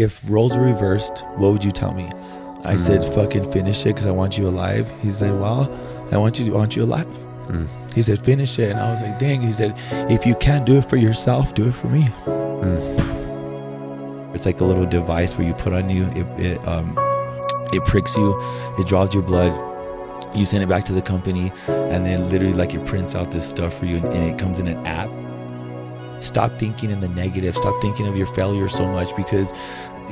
If roles were reversed, what would you tell me? I said, fucking finish it because I want you alive. He said, well, I want you alive. He said, finish it. And I was like, dang. He said, if you can't do it for yourself, do it for me. It's like a little device where you put on you. It pricks you. It draws your blood. You send it back to the company, and then literally like it prints out this stuff for you, and it comes in an app. Stop thinking in the negative. Stop thinking of your failure so much, because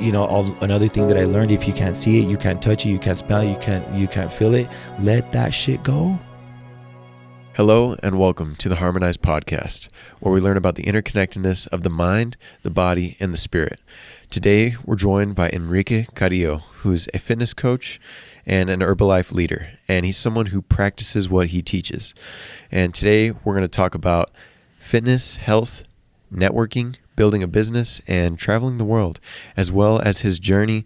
another thing that I learned, if you can't see it, you can't touch it, you can't smell it, you can't feel it, let that shit go. Hello and welcome to the Harmonized Podcast, where we learn about the interconnectedness of the mind, the body, and the spirit. Today, we're joined by Enrique Carrillo, who's a fitness coach and an Herbalife leader, and he's someone who practices what he teaches. And today, we're going to talk about fitness, health, networking, building a business, and traveling the world, as well as his journey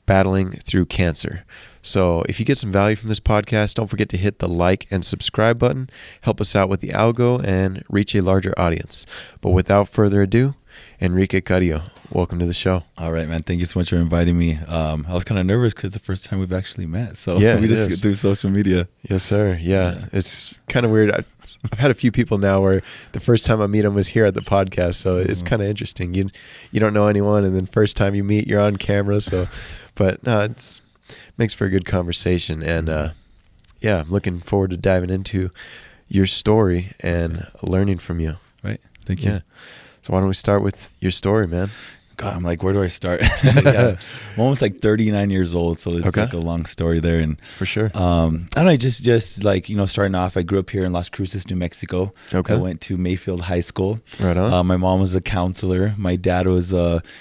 battling through cancer. So if you get some value from this podcast, don't forget to hit the like and subscribe button. Help us out with the algo and reach a larger audience. But without further ado, Enrique Carrillo, welcome to the show. All right, man. Thank you so much for inviting me. I was kind of nervous because it's the first time we've actually met. So yeah, we just get through social media. Yes, sir. Yeah. It's kind of weird. I've had a few people now where the first time I meet them was here at the podcast. So it's kind of interesting. You don't know anyone, and then first time you meet, you're on camera. So, but no, it's makes for a good conversation. And I'm looking forward to diving into your story and learning from you. Right. Thank you. Yeah. So why don't we start with your story, man? God, I'm like, where do I start? I'm almost like 39 years old, so it's like a long story there. And for sure. I don't know, just like, starting off, I grew up here in Las Cruces, New Mexico. Okay. I went to Mayfield High School. Right on. My mom was a counselor. My dad was,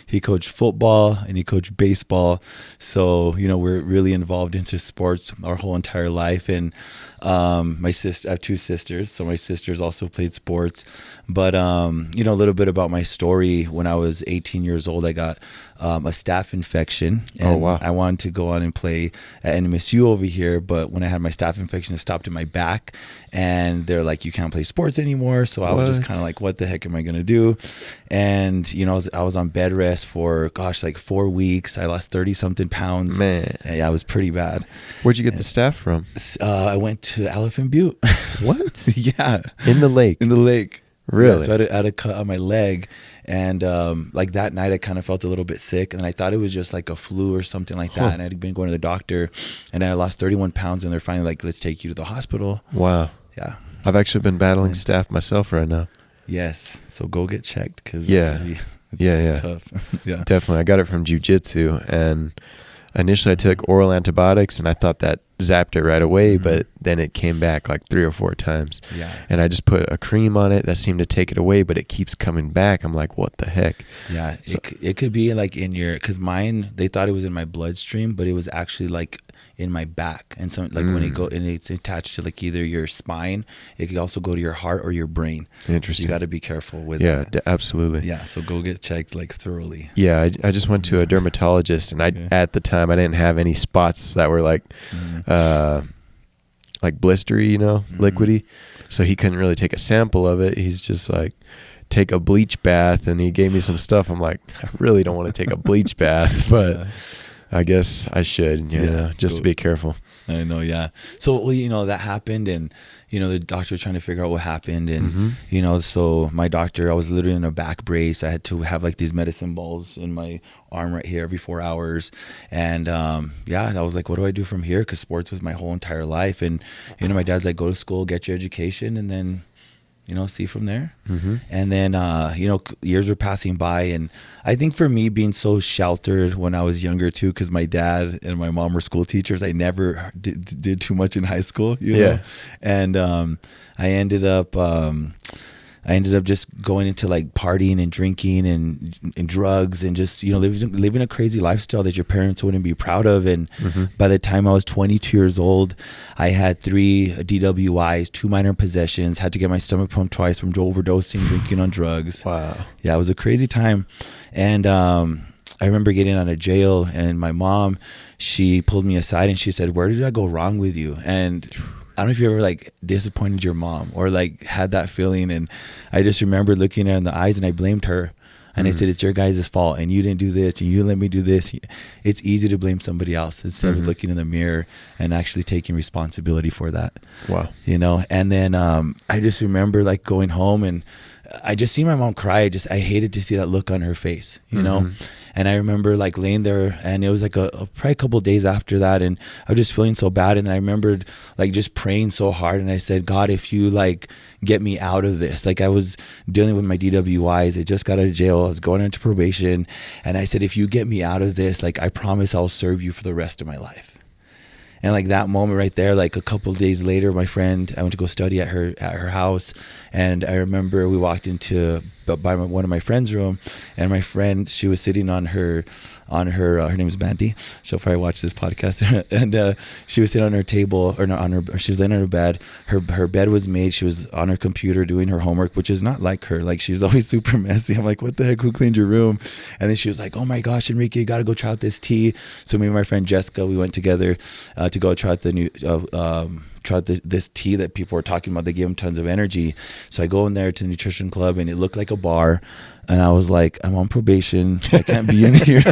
he coached football and he coached baseball. So, we're really involved into sports our whole entire life. And my sister, I have two sisters, so my sisters also played sports. But a little bit about my story. When I was 18 years old, I got a staph infection. And oh, wow. I wanted to go on and play at NMSU over here, but when I had my staph infection, it stopped in my back, and they're like, you can't play sports anymore. So I was just kind of like, what the heck am I gonna do? And I was on bed rest for like 4 weeks. I lost 30 something pounds. Man, yeah, it was pretty bad. Where'd you get the staph from? I went to Elephant Butte. What? Yeah, in the lake. Really? Yeah, so I had a cut on my leg, and like that night I kind of felt a little bit sick, and I thought it was just like a flu or something like that. And I'd been going to the doctor, and I lost 31 pounds, and they're finally like, let's take you to the hospital. Wow. Yeah. I've actually been battling staph myself right now. Yes. So go get checked, because it's tough. Yeah. Definitely. I got it from jiu-jitsu, and initially I took oral antibiotics, and I thought that zapped it right away, but then it came back like 3 or 4 times. Yeah. And I just put a cream on it that seemed to take it away, but it keeps coming back. I'm like, what the heck? Yeah. So, it could be like in because mine, they thought it was in my bloodstream, but it was actually like in my back. And so like when it's attached to like either your spine, it could also go to your heart or your brain. Interesting. So you got to be careful with that. Yeah, absolutely. Yeah. So go get checked like thoroughly. Yeah. I just went to a dermatologist, and at the time I didn't have any spots that were like blistery, liquidy. So he couldn't really take a sample of it. He's just like, take a bleach bath, and he gave me some stuff. I'm like, I really don't want to take a bleach bath, but I guess I should, just to be careful. I know. Yeah. So, that happened, and, the doctor was trying to figure out what happened. And, so my doctor, I was literally in a back brace. I had to have like these medicine balls in my arm right here every 4 hours. And, I was like, what do I do from here? 'Cause sports was my whole entire life. And, my dad's like, go to school, get your education, and then, see from there. And then, years were passing by. And I think for me, being so sheltered when I was younger too, because my dad and my mom were school teachers, I never did too much in high school, know? And I ended up just going into like partying and drinking and drugs, and just, living a crazy lifestyle that your parents wouldn't be proud of. And by the time I was 22 years old, I had 3 DWIs, 2 minor possessions, had to get my stomach pumped twice from overdosing, drinking on drugs. Wow. Yeah, it was a crazy time. And I remember getting out of jail, and my mom, she pulled me aside and she said, where did I go wrong with you? And I don't know if you ever like disappointed your mom or like had that feeling. And I just remember looking at her in the eyes, and I blamed her. And I said, it's your guys' fault, and you didn't do this, and you let me do this. It's easy to blame somebody else instead of looking in the mirror and actually taking responsibility for that. Wow. You know, and then I just remember like going home, and I just see my mom cry. I hated to see that look on her face, you know. And I remember like laying there, and it was like probably a couple of days after that, and I was just feeling so bad. And I remembered like just praying so hard, and I said, God, if you like get me out of this, like I was dealing with my DWIs, I just got out of jail, I was going into probation, and I said, if you get me out of this, like I promise I'll serve you for the rest of my life. And like that moment right there, like a couple of days later, I went to go study at her house, and I remember we walked into one of my friend's room, and my friend, she was sitting on her name is Bandy. She'll probably watch this podcast. And she was sitting on her table, she was laying on her bed. Her bed was made. She was on her computer doing her homework, which is not like her. Like she's always super messy. I'm like, what the heck? Who cleaned your room? And then she was like, oh my gosh, Enrique, you got to go try out this tea. So me and my friend Jessica, we went together to go try out the new this tea that people were talking about. They gave them tons of energy. So I go in there to the nutrition club, and it looked like a bar. And I was like, I'm on probation. I can't be in here.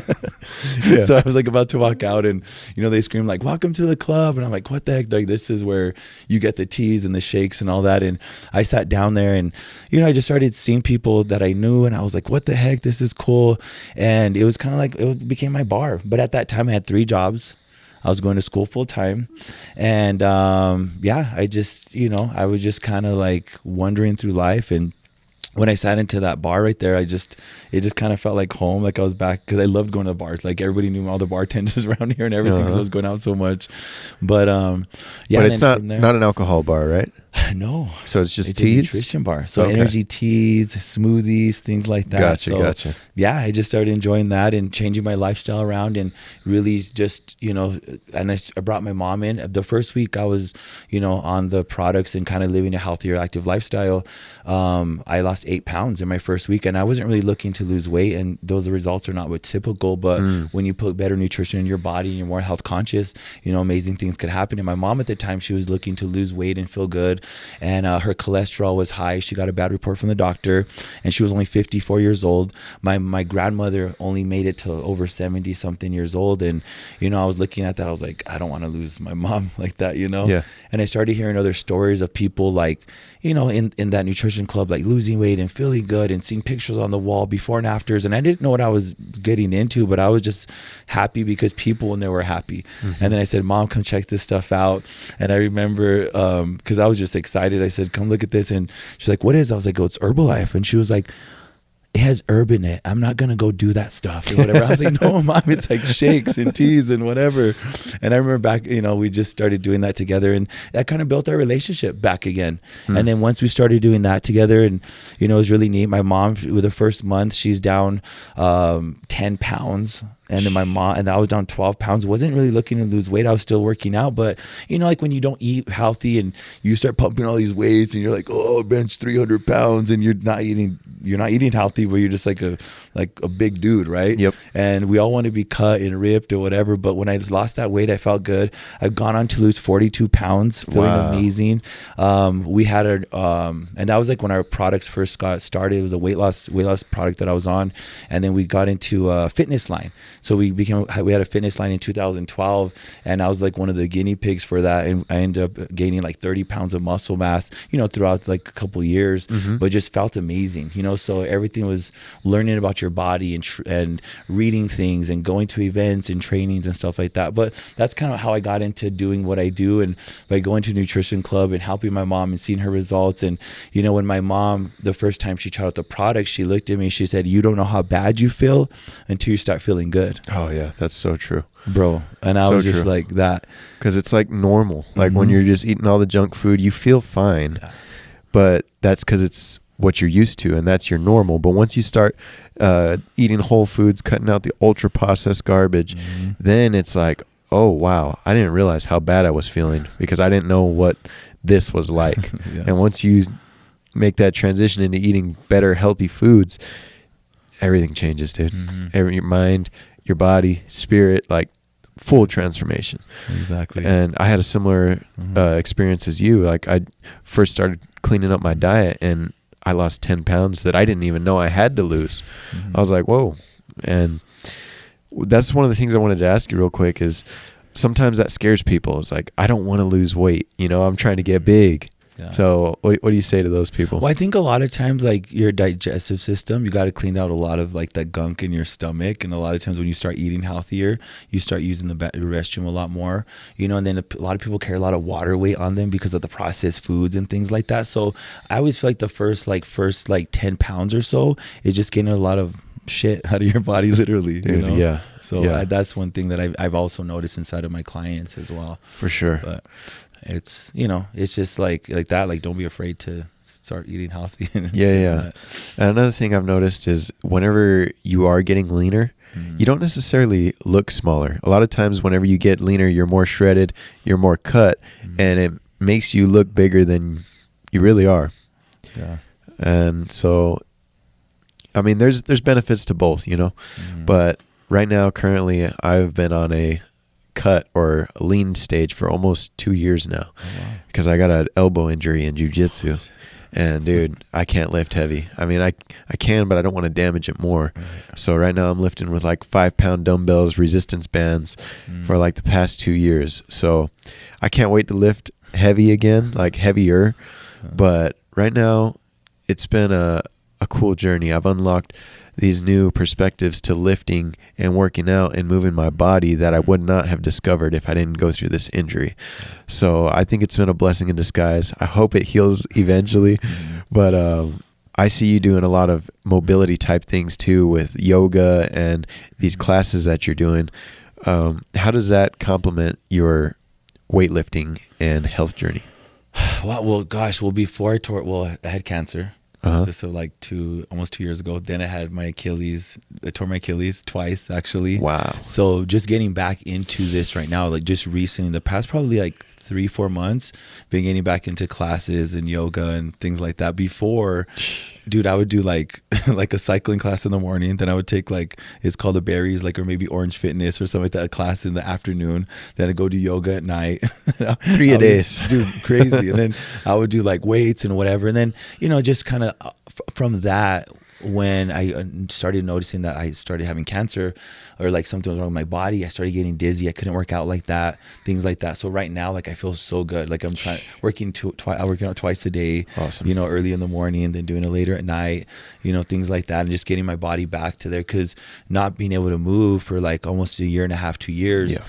Yeah. So I was like about to walk out, and, you know, they scream like, welcome to the club. And I'm like, what the heck? Like, this is where you get the teas and the shakes and all that. And I sat down there, and, you know, I just started seeing people that I knew, and I was like, what the heck? This is cool. And it was kind of like, it became my bar. But at that time I had 3 jobs. I was going to school full time. And I just, you know, I was just kind of like wandering through life. And when I sat into that bar right there, it just kind of felt like home. Like I was back, because I loved going to bars. Like everybody knew all the bartenders around here and everything, because I was going out so much. But but it's not an alcohol bar, right? No. So it's just it's teas? a nutrition bar. So energy teas, smoothies, things like that. Gotcha. Yeah, I just started enjoying that and changing my lifestyle around, and really just, you know, and I brought my mom in. The first week I was, you know, on the products and kind of living a healthier, active lifestyle. I lost 8 pounds in my first week, and I wasn't really looking to lose weight, and those results are not what typical, but when you put better nutrition in your body and you're more health conscious, you know, amazing things could happen. And my mom at the time, she was looking to lose weight and feel good. And her cholesterol was high. She got a bad report from the doctor, and she was only 54 years old. My grandmother only made it to over 70 something years old. And, you know, I was looking at that. I was like, I don't want to lose my mom like that, you know? Yeah. And I started hearing other stories of people like, you know, in that nutrition club, like losing weight and feeling good, and seeing pictures on the wall before and afters. And I didn't know what I was getting into, but I was just happy because people in there were happy. And then I said, Mom, come check this stuff out. And I remember, because I was just excited, I said, come look at this. And she's like, what is it? I was like, oh, it's Herbalife. And she was like, it has herb in it. I'm not going to go do that stuff or whatever. I was like, no, Mom, it's like shakes and teas and whatever. And I remember back, you know, we just started doing that together, and that kind of built our relationship back again. And then once we started doing that together, and, you know, it was really neat. My mom, with the first month, she's down 10 pounds. And then my mom, and I was down 12 pounds. Wasn't really looking to lose weight. I was still working out. But, you know, like when you don't eat healthy and you start pumping all these weights, and you're like, oh, bench 300 pounds, and you're not eating healthy, but you're just like a big dude, right? Yep. And we all want to be cut and ripped or whatever. But when I lost that weight, I felt good. I've gone on to lose 42 pounds, feeling amazing. We had and that was like when our products first got started. It was a weight loss product that I was on. And then we got into a fitness line. So we had a fitness line in 2012, and I was like one of the guinea pigs for that. And I ended up gaining like 30 pounds of muscle mass, you know, throughout like a couple of years, but just felt amazing, you know. So everything was learning about your body and reading things and going to events and trainings and stuff like that. But that's kind of how I got into doing what I do, and by going to nutrition club and helping my mom and seeing her results. And, you know, when my mom, the first time she tried out the product, she looked at me, she said, you don't know how bad you feel until you start feeling good. Oh yeah, that's so true, bro. And I was just like that, because it's like normal. Like when you're just eating all the junk food, you feel fine, but that's because it's what you're used to, and that's your normal. But once you start eating whole foods, cutting out the ultra processed garbage, then it's like, oh wow, I didn't realize how bad I was feeling, because I didn't know what this was like. And once you make that transition into eating better, healthy foods, everything changes, dude. Your mind, your body, spirit, like full transformation. Exactly. And I had a similar experience as you. Like I first started cleaning up my diet, and I lost 10 pounds that I didn't even know I had to lose. I was like, whoa. And that's one of the things I wanted to ask you real quick is sometimes that scares people. It's like, I don't want to lose weight. I'm trying to get big. Yeah. So what do you say to those people? Well, I think a lot of times, like your digestive system, you got to clean out a lot of like that gunk in your stomach. And a lot of times when you start eating healthier, you start using the restroom a lot more, and then a lot of people carry a lot of water weight on them because of the processed foods and things like that. So I always feel like the first 10 pounds or so is just getting a lot of shit out of your body, literally. Yeah. So that's one thing that I've also noticed inside of my clients as well. For sure. But it's it's just like that. Like, don't be afraid to start eating healthy. Yeah. And another thing I've noticed is whenever you are getting leaner, you don't necessarily look smaller. A lot of times whenever you get leaner, you're more shredded, you're more cut, and it makes you look bigger than you really are. Yeah. And so, I mean, there's benefits to both, but right now, currently, I've been on a cut or a lean stage for almost 2 years now. Oh, wow. Because I got an elbow injury in jiu-jitsu. And dude, I can't lift heavy. I mean, I can, but I don't want to damage it more. Right. So right now I'm lifting with like 5-pound dumbbells, resistance bands for like the past 2 years. So I can't wait to lift heavy again, like heavier. But right now it's been a cool journey. I've unlocked these new perspectives to lifting and working out and moving my body that I would not have discovered if I didn't go through this injury. So I think it's been a blessing in disguise. I hope it heals eventually, but I see you doing a lot of mobility type things too with yoga and these classes that you're doing. How does that complement your weightlifting and health journey? Well, gosh, before I had cancer. Just like almost 2 years ago. Then I had my Achilles. I tore my Achilles twice, actually. Wow. So just getting back into this right now, like just recently, the past probably like 3-4 months, been getting back into classes and yoga and things like that. Before, dude, I would do like a cycling class in the morning. Then I would take it's called the berries, or maybe Orange Fitness or something like that, a class in the afternoon. Then I'd go do yoga at night. 3 a day. Dude, crazy. And then I would do like weights and whatever. And then, just kind of from that, when I started noticing that I started having cancer or like something was wrong with my body, I started getting dizzy. I couldn't work out like that, things like that. So right now, like I feel so good. Like I'm working out twice a day, awesome. Early in the morning and then doing it later at night, things like that. And just getting my body back to there, because not being able to move for like almost 1.5 years, 2 years,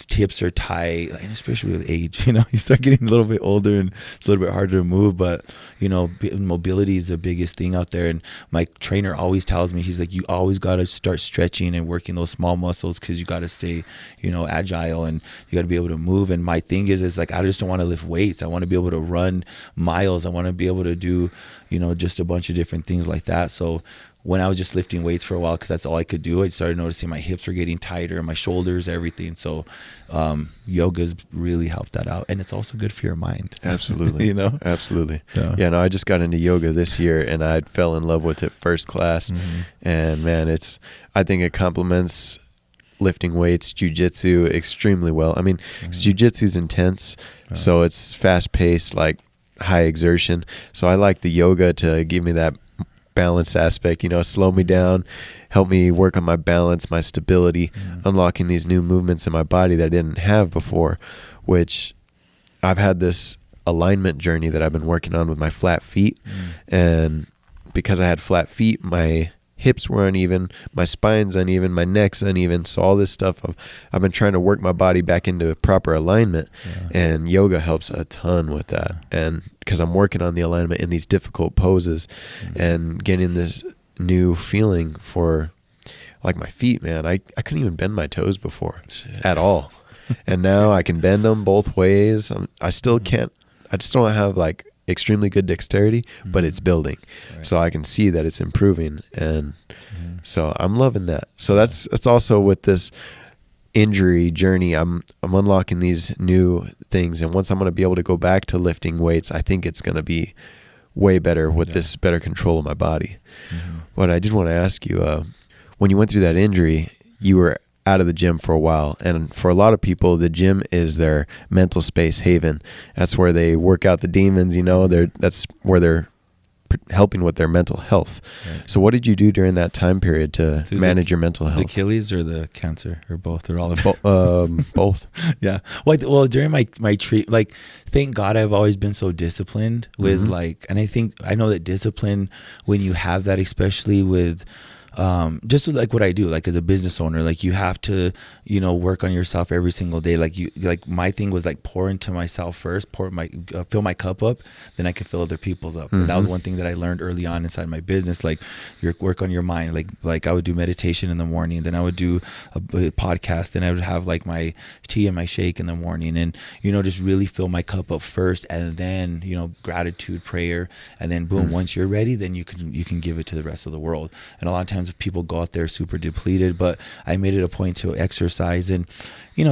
hips are tight, and especially with age, you start getting a little bit older and it's a little bit harder to move. But mobility is the biggest thing out there. And my trainer always tells me, he's like, you always got to start stretching and working those small muscles, because you got to stay agile, and you got to be able to move. And my thing is like, I just don't want to lift weights. I want to be able to run miles. I want to be able to do just a bunch of different things like that. So when I was just lifting weights for a while, because that's all I could do, I started noticing my hips were getting tighter, my shoulders, everything. So yoga's really helped that out. And it's also good for your mind. Absolutely. Absolutely. Yeah. No, I just got into yoga this year and I fell in love with it first class. And man, I think it complements lifting weights, jiu-jitsu extremely well. I mean, jiu-jitsu is intense, so it's fast paced, like high exertion. So I like the yoga to give me that balance aspect, slow me down, help me work on my balance, my stability, unlocking these new movements in my body that I didn't have before, which I've had this alignment journey that I've been working on with my flat feet. And because I had flat feet, my hips were uneven, my spine's uneven, my neck's uneven. So all this stuff, I've been trying to work my body back into proper alignment, and yoga helps a ton with that. And because I'm working on the alignment in these difficult poses and getting this new feeling for like my feet, man, I couldn't even bend my toes before at all. And now I can bend them both ways. I still can't, I just don't have like extremely good dexterity, but it's building. So I can see that it's improving. And so I'm loving that. So that's also with this injury journey, I'm unlocking these new things. And once I'm going to be able to go back to lifting weights, I think it's going to be way better with this better control of my body. But I did want to ask you, when you went through that injury, you were out of the gym for a while. And for a lot of people, the gym is their mental space haven. That's where they work out the demons, that's where they're helping with their mental health. Right. So what did you do during that time period to Through manage your mental the health? Achilles or the cancer or both or all of it? Both. Yeah. Well, during my treat, like, thank God I've always been so disciplined with like, and I know that discipline, when you have that, especially with, just like what I do, like as a business owner, like you have to, work on yourself every single day. Like my thing was like pour into myself first, fill my cup up, then I can fill other people's up. And that was one thing that I learned early on inside my business. Like work on your mind. Like I would do meditation in the morning, then I would do a podcast, then I would have like my tea and my shake in the morning, and just really fill my cup up first, and then gratitude, prayer, and then boom, once you're ready, then you can give it to the rest of the world. And a lot of times people go out there super depleted, but I made it a point to exercise. And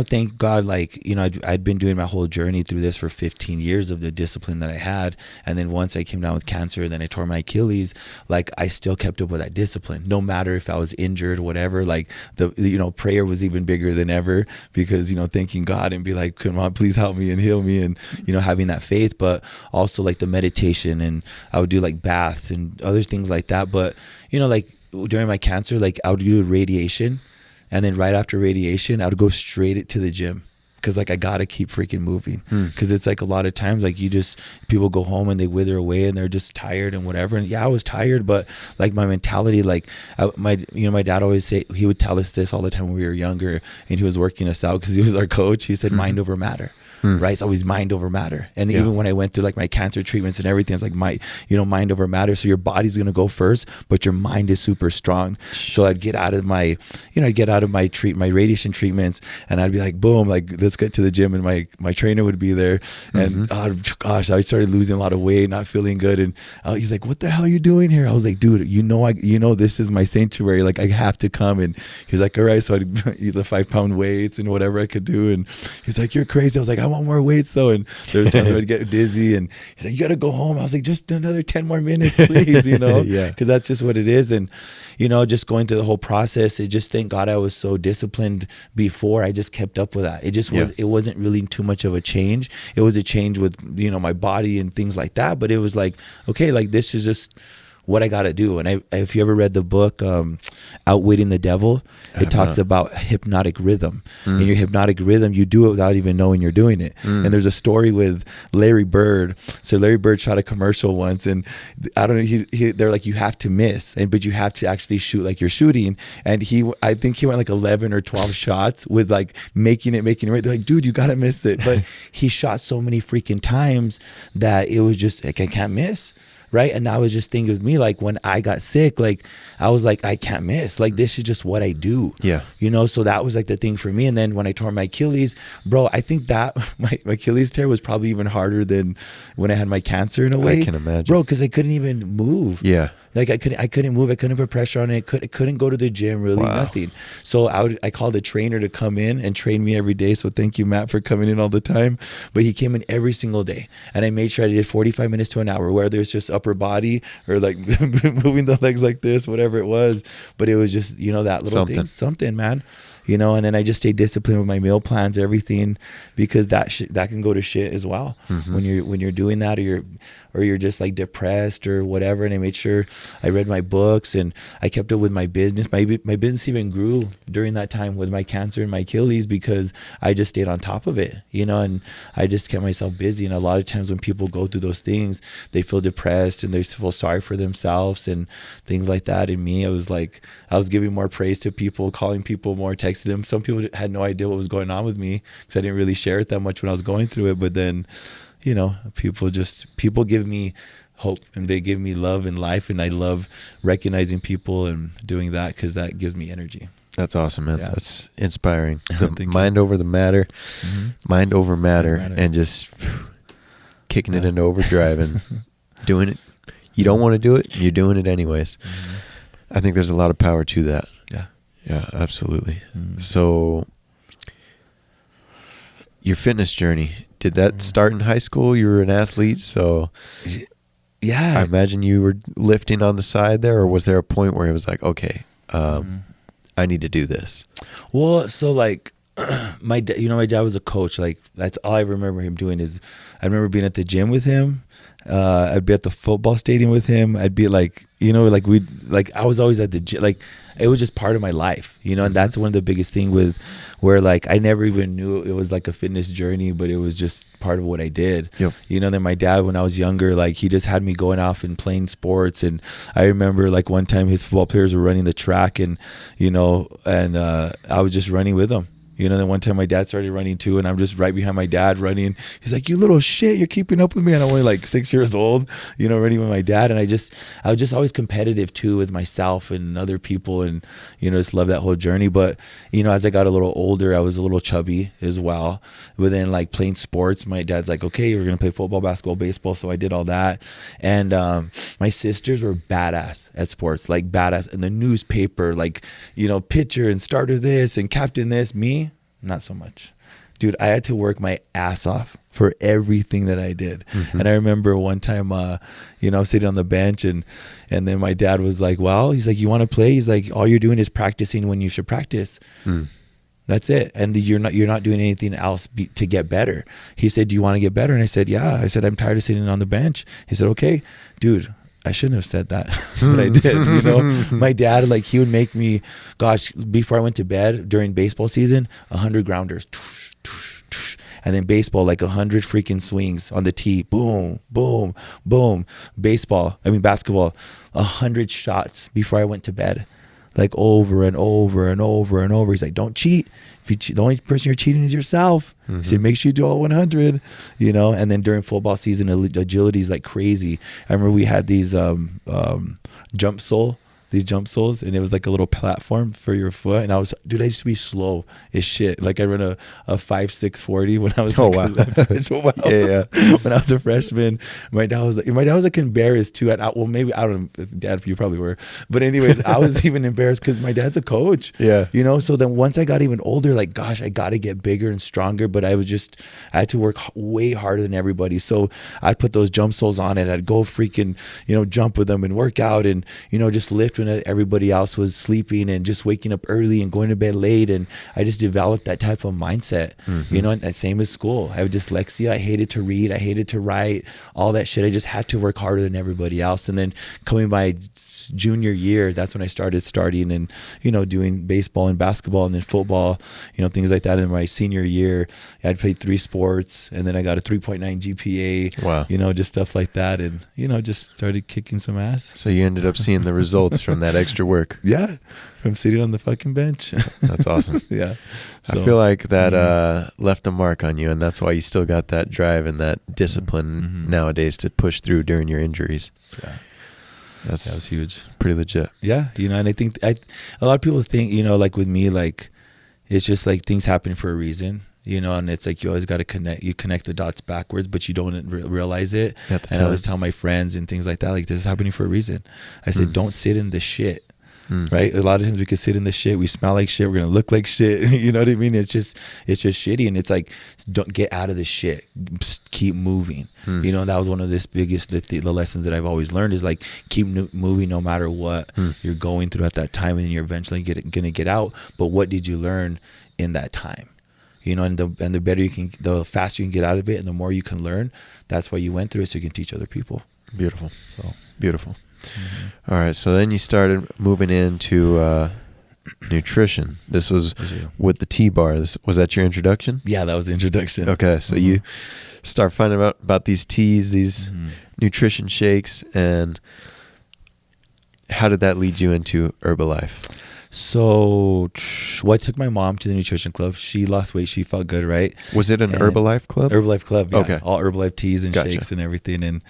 thank God, like I'd been doing my whole journey through this for 15 years of the discipline that I had. And then once I came down with cancer, then I tore my Achilles, like I still kept up with that discipline, no matter if I was injured or whatever. Like the prayer was even bigger than ever, because thanking God and be like, come on, please help me and heal me, and having that faith. But also like the meditation, and I would do like baths and other things like that. But like during my cancer, like I would do radiation, and then right after radiation I would go straight to the gym, because like I gotta keep freaking moving, because it's like a lot of times like people go home and they wither away and they're just tired and whatever. And yeah, I was tired, but like my mentality, like my dad always he would tell us this all the time when we were younger, and he was working us out because he was our coach. He said mind over matter. Right? It's always mind over matter. And even when I went through like my cancer treatments and everything, it's like mind over matter. So your body's going to go first, but your mind is super strong. So I'd get out of my radiation treatments, and I'd be like, boom, like let's get to the gym. And my trainer would be there, and I started losing a lot of weight, not feeling good. And he's like, what the hell are you doing here? I was like, dude, this is my sanctuary. Like I have to come. And he was like, all right. So I'd eat the 5-pound weights and whatever I could do. And he's like, you're crazy. I was like, I want more weights though. And there was times where I'd get dizzy, and he's like, you got to go home. I was like, just another 10 more minutes, please, Yeah. Cause that's just what it is. And, just going through the whole process, thank God I was so disciplined before. I just kept up with that. It just was, it wasn't really too much of a change. It was a change with, my body and things like that. But it was like, okay, like this is just what I got to do. And if you ever read the book, Outwitting the Devil, it talks about hypnotic rhythm. In your hypnotic rhythm, you do it without even knowing you're doing it. And there's a story with Larry Bird. So Larry Bird shot a commercial once, and I don't know, they're like, you have to miss, but you have to actually shoot like you're shooting. And I think he went like 11 or 12 shots with like making it right. They're like, dude, you got to miss it. But he shot so many freaking times that it was just like, I can't miss. Right. And that was just thing with me. Like when I got sick, like I was like, I can't miss. Like this is just what I do. Yeah. So that was like the thing for me. And then when I tore my Achilles, bro, I think that my Achilles tear was probably even harder than when I had my cancer in a way. I can imagine. Bro, because I couldn't even move. Yeah. Like I couldn't move. I couldn't put pressure on it. Couldn't go to the gym, really. Wow. Nothing. So I called a trainer to come in and train me every day. So thank you, Matt, for coming in all the time. But he came in every single day, and I made sure I did 45 minutes to an hour, whether it's just upper body or like moving the legs like this, whatever it was. But it was just, that little something, man. And then I just stay disciplined with my meal plans, everything, because that can go to shit as well. When you're doing that, or you're just like depressed or whatever. And I made sure I read my books, and I kept up with my business. My business even grew during that time with my cancer and my Achilles, because I just stayed on top of it, and I just kept myself busy. And a lot of times when people go through those things, they feel depressed and they feel sorry for themselves and things like that. And me, I was like, I was giving more praise to people, calling people more, texting them. Some people had no idea what was going on with me, because I didn't really share it that much when I was going through it. But then, people give me hope, and they give me love in life, and I love recognizing people and doing that, because that gives me energy. That's awesome, man. Yeah. That's inspiring. The mind over the matter, mind over matter, and just kicking it into overdrive and doing it. You don't want to do it, you're doing it anyways. I think there's a lot of power to that. Yeah, absolutely. So your fitness journey, did that start in high school? You were an athlete, so yeah, I imagine you were lifting on the side there, or was there a point where it was like, okay, I need to do this? Well, so like my dad was a coach. Like that's all I remember him doing is I remember being at the gym with him. I'd be at the football stadium with him. I'd be like, I was always at the gym. Like it was just part of my life, and that's one of the biggest thing with where like I never even knew it was like a fitness journey, but it was just part of what I did. Yep. Then my dad, when I was younger, like he just had me going off and playing sports. And I remember like one time his football players were running the track and I was just running with them. Then one time my dad started running too, and I'm just right behind my dad running. He's like, "You little shit, you're keeping up with me." And I'm only like 6 years old, running with my dad. And I was just always competitive too with myself and other people, and just love that whole journey. But as I got a little older, I was a little chubby as well. But then like playing sports, my dad's like, "Okay, we're gonna play football, basketball, baseball." So I did all that, and my sisters were badass at sports, like badass in the newspaper, like pitcher and starter this and captain this. Me, not so much. Dude, I had to work my ass off for everything that I did. And I remember one time, sitting on the bench and then my dad was like, well, he's like, you want to play? He's like, all you're doing is practicing when you should practice. That's it. And you're not doing anything else to get better. He said, do you want to get better? And I said, yeah. I said, I'm tired of sitting on the bench. He said, okay, dude, I shouldn't have said that, but I did. My dad, like he would make me, gosh, before I went to bed during baseball season, 100 grounders, and then baseball, like 100 freaking swings on the tee, boom, boom, boom. Basketball, 100 shots before I went to bed, like over and over and over and over. He's like, don't cheat. The only person you're cheating is yourself. He said, make sure you do all 100, and then during football season, agility is like crazy. I remember we had these jump soles, and it was like a little platform for your foot. And I used to be slow as shit. Like I ran a 5.6 40 when I was wow. Yeah. When I was a freshman. My dad was like embarrassed too. Maybe I don't know, Dad, you probably were, but anyways, I was even embarrassed because my dad's a coach. Yeah. So then once I got even older, like gosh, I got to get bigger and stronger. But I had to work way harder than everybody. So I'd put those jump soles on and I'd go freaking jump with them and work out and just lift when everybody else was sleeping and just waking up early and going to bed late. And I just developed that type of mindset, and same as school. I have dyslexia. I hated to read. I hated to write, all that shit. I just had to work harder than everybody else. And then coming my junior year, that's when I started and, doing baseball and basketball and then football, things like that. In my senior year, I'd played 3 sports and then I got a 3.9 GPA, wow. Just stuff like that. And, just started kicking some ass. So you ended up seeing the results from that extra work. Yeah. From sitting on the fucking bench. That's awesome. Yeah. So, I feel like that left a mark on you, and that's why you still got that drive and that discipline nowadays to push through during your injuries. Yeah. That was huge. Pretty legit. Yeah. And I think a lot of people think, like with me, like it's just like things happen for a reason. And it's like you always got to connect the dots backwards, but you don't realize it. And I always tell my friends and things like that, like this is happening for a reason. I said, don't sit in the shit, right? A lot of times we could sit in the shit. We smell like shit. We're going to look like shit. You know what I mean? It's just shitty. And it's like, don't get out of the shit. Just keep moving. That was one of the lessons that I've always learned is like, keep moving no matter what you're going through at that time. And you're eventually going to get out. But what did you learn in that time? And the better the faster you can get out of it and the more you can learn. That's why you went through it, so you can teach other people. Beautiful. So beautiful. All right. So then you started moving into nutrition. This was with the T-bar. Was that your introduction? Yeah, that was the introduction. Okay. So you start finding out about these teas, these nutrition shakes, and how did that lead you into Herbalife? So I took my mom to the nutrition club. She lost weight. She felt good, right? Was it an Herbalife club? Herbalife club, yeah. Okay. All Herbalife teas and shakes and everything. And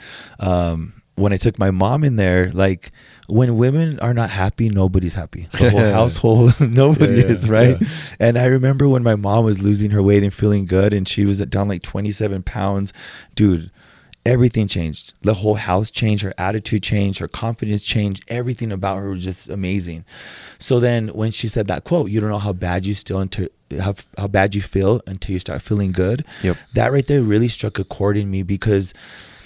when I took my mom in there, like when women are not happy, nobody's happy. The whole household, nobody is, right? Yeah. And I remember when my mom was losing her weight and feeling good and she was down like 27 pounds, dude, everything changed. The whole house changed. Her attitude changed. Her confidence changed. Everything about her was just amazing. So then when she said that quote, you don't know how bad you how bad you feel until you start feeling good. Yep. That right there really struck a chord in me because,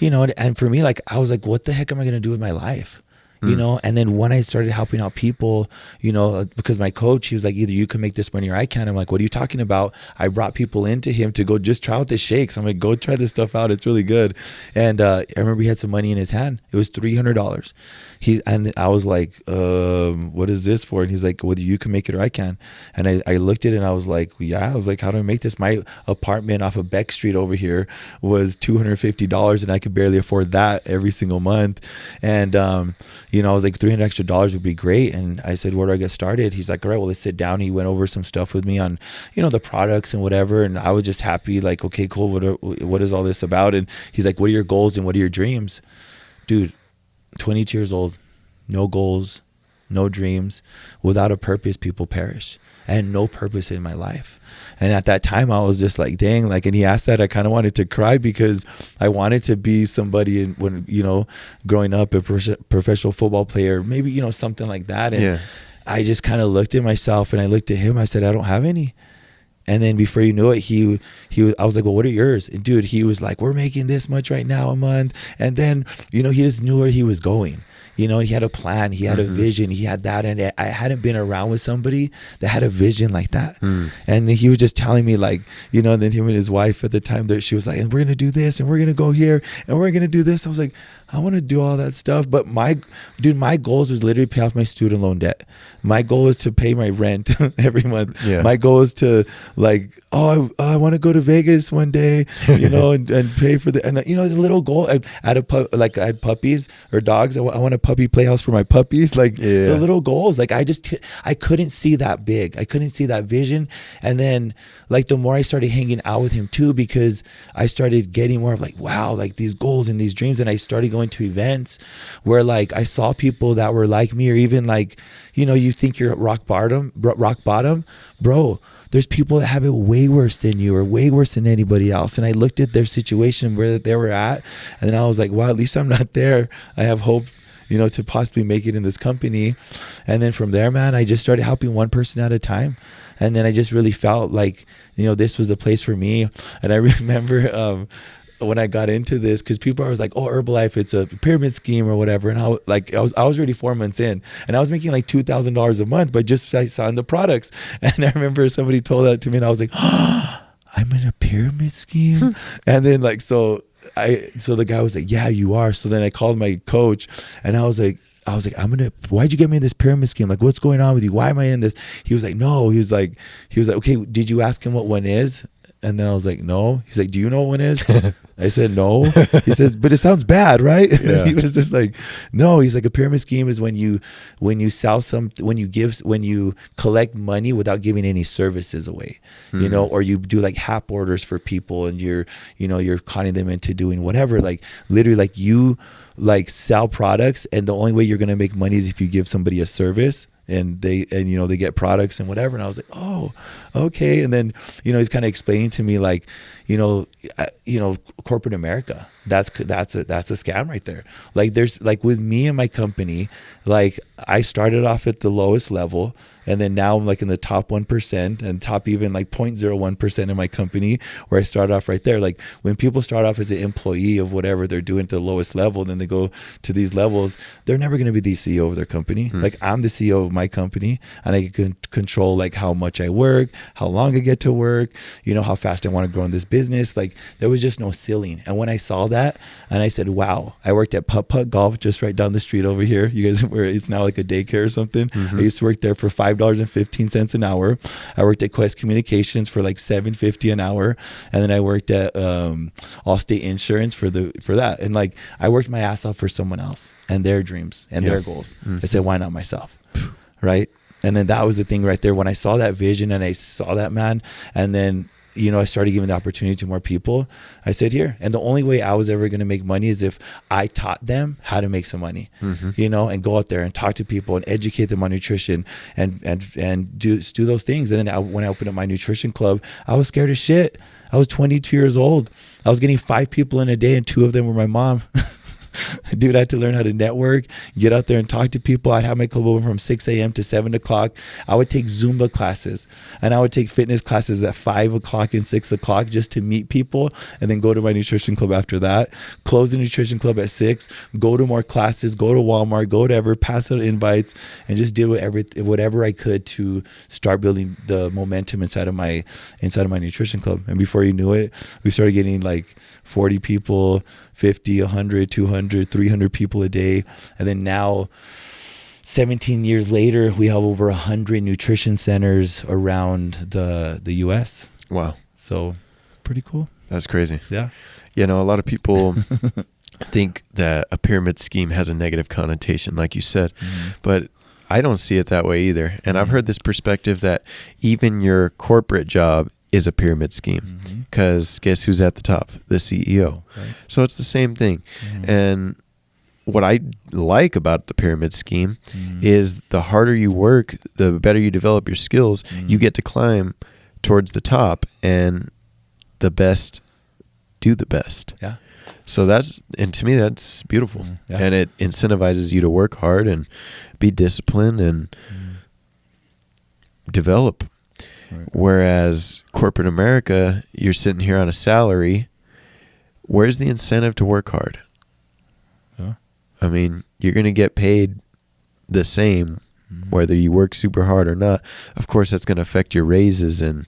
and for me, like, I was like, what the heck am I going to do with my life? you know. And then when I started helping out people, you know, because my coach, he was like, either you can make this money or I can. I'm like, what are you talking about? I brought people into him to go just try out the shakes. I'm like, go try this stuff out. It's really good. And I remember he had some money in his hand. It was $300. And I was like, what is this for? And he's like, whether you can make it or I can. And I looked at it and I was like, yeah. I was like, how do I make this? My apartment off of Beck Street over here was $250 and I could barely afford that every single month. And, you know, I was like, $300 extra would be great. And I said, where do I get started? He's like, all right, well, let's sit down. He went over some stuff with me on, you know, the products and whatever. And I was just happy, like, okay, cool. What is all this about? And he's like, what are your goals and what are your dreams? Dude, 22 years old, no goals, no dreams. Without a purpose, people perish. I had no purpose in my life. And at that time, I was just like, dang, like, and he asked that, I kind of wanted to cry because I wanted to be somebody when, you know, growing up, a professional football player, maybe, you know, something like that. And I just kind of looked at myself and I looked at him. I said, I don't have any. And then before you knew it, I was like, well, what are yours? And dude, he was like, we're making this much right now a month. And then, you know, he just knew where he was going. You know, he had a plan, he had a vision, he had that. And I hadn't been around with somebody that had a vision like that. And he was just telling me, like, you know, and then him and his wife at the time, that she was like, and we're going to do this and we're going to go here and we're going to do this. I was like, I want to do all that stuff. But my goals was literally pay off my student loan debt. My goal is to pay my rent every month. My goal is to, like, I want to go to Vegas one day, you know, and pay for the, and you know, the little goal. I had puppies or dogs. I want a puppy playhouse for my puppies. Like the little goals. Like I couldn't see that big. I couldn't see that vision. And then, like, the more I started hanging out with him too, because I started getting more of like, wow, like these goals and these dreams. And I started going to events where, like, I saw people that were like me, or even, like, you know, you think you're at rock bottom, bro. There's people that have it way worse than you, or way worse than anybody else. And I looked at their situation, where they were at, and then I was like, wow, at least I'm not there. I have hope, you know, to possibly make it in this company. And then from there, man, I just started helping one person at a time. And then I just really felt like, you know, this was the place for me. And I remember when I got into this, because people are like, oh, Herbalife, it's a pyramid scheme or whatever. And I was already 4 months in, and I was making like $2,000 a month by just selling the products. And I remember somebody told that to me, and I was like, oh, I'm in a pyramid scheme. And then, like, so the guy was like, yeah, you are. So then I called my coach, and I was like, why'd you get me in this pyramid scheme? Like, what's going on with you? Why am I in this? He was like, no. He was like, okay, did you ask him what one is? And then I was like, no. He's like, do you know what one is? I said, no. He says, but it sounds bad, right? Yeah. He was just like, no. He's like, a pyramid scheme is when you sell when you collect money without giving any services away, you know, or you do like HAP orders for people, and you're conning them into doing whatever, like literally, like you like sell products, and the only way you're going to make money is if you give somebody a service, and you know, they get products and whatever. And I was like, oh, okay. And then, you know, he's kind of explaining to me, like, you know, corporate America, that's a scam right there. Like, there's, like, with me and my company, like, I started off at the lowest level, and then now I'm like in the top 1% and top even like 0.01% in my company, where I started off right there. Like, when people start off as an employee of whatever they're doing at the lowest level, and then they go to these levels, they're never going to be the CEO of their company. Like, I'm the CEO of my company, and I can control, like, how much I work, how long I get to work, you know, how fast I want to grow in this business. Like, there was just no ceiling. And when I saw that, and I said, wow, I worked at Putt Putt Golf just right down the street over here. You guys, where it's now like a daycare or something. I used to work there for $5.15 an hour. I worked at Quest Communications for like $7.50 an hour, and then I worked at Allstate Insurance for that. And, like, I worked my ass off for someone else and their dreams and their goals. I said, why not myself? Right? And then that was the thing right there. When I saw that vision and I saw that, man, and then, you know, I started giving the opportunity to more people, I said, here. And the only way I was ever going to make money is if I taught them how to make some money, you know, and go out there and talk to people and educate them on nutrition and do those things. And then when I opened up my nutrition club, I was scared as shit. I was 22 years old. I was getting 5 people in a day, and 2 of them were my mom. Dude, I had to learn how to network, get out there and talk to people. I'd have my club open from 6 a.m. to 7 o'clock. I would take Zumba classes, and I would take fitness classes at 5 o'clock and 6 o'clock just to meet people, and then go to my nutrition club after that. Close the nutrition club at 6, go to more classes, go to Walmart, go to ever, pass out invites, and just do whatever I could to start building the momentum inside of my nutrition club. And before you knew it, we started getting like 40 people, 50, 100, 200, 300 people a day. And then now, 17 years later, we have over 100 nutrition centers around the US. Wow. So pretty cool. That's crazy. Yeah. You know, a lot of people think that a pyramid scheme has a negative connotation, like you said, but I don't see it that way either. And I've heard this perspective that even your corporate job is a pyramid scheme, because guess who's at the top? The CEO. Right. So it's the same thing. And what I like about the pyramid scheme is the harder you work, the better you develop your skills, you get to climb towards the top, and the best do the best. Yeah. So and to me, that's beautiful. Yeah. And it incentivizes you to work hard and be disciplined and develop. Right. Whereas corporate America, you're sitting here on a salary. Where's the incentive to work hard? Huh? I mean, you're going to get paid the same whether you work super hard or not. Of course, that's going to affect your raises and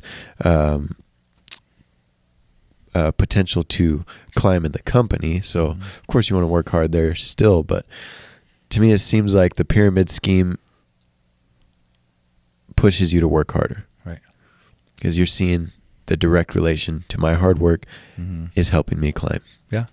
potential to climb in the company. So, of course, you want to work hard there still. But to me, it seems like the pyramid scheme pushes you to work harder. Right. Because you're seeing the direct relation to my hard work is helping me climb. Yeah.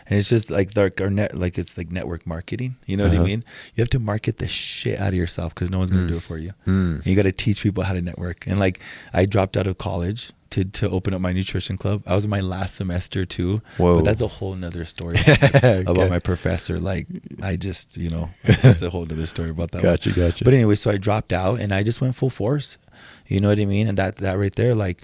And it's just like it's like network marketing. You know what I mean? You have to market the shit out of yourself because no one's going to do it for you. And you got to teach people how to network. And like, I dropped out of college to open up my nutrition club. I was in my last semester too. Whoa. But that's a whole nother story about my professor. Like, I just, that's a whole nother story about that. Gotcha. But anyway, so I dropped out and I just went full force. You know what I mean? And that right there, like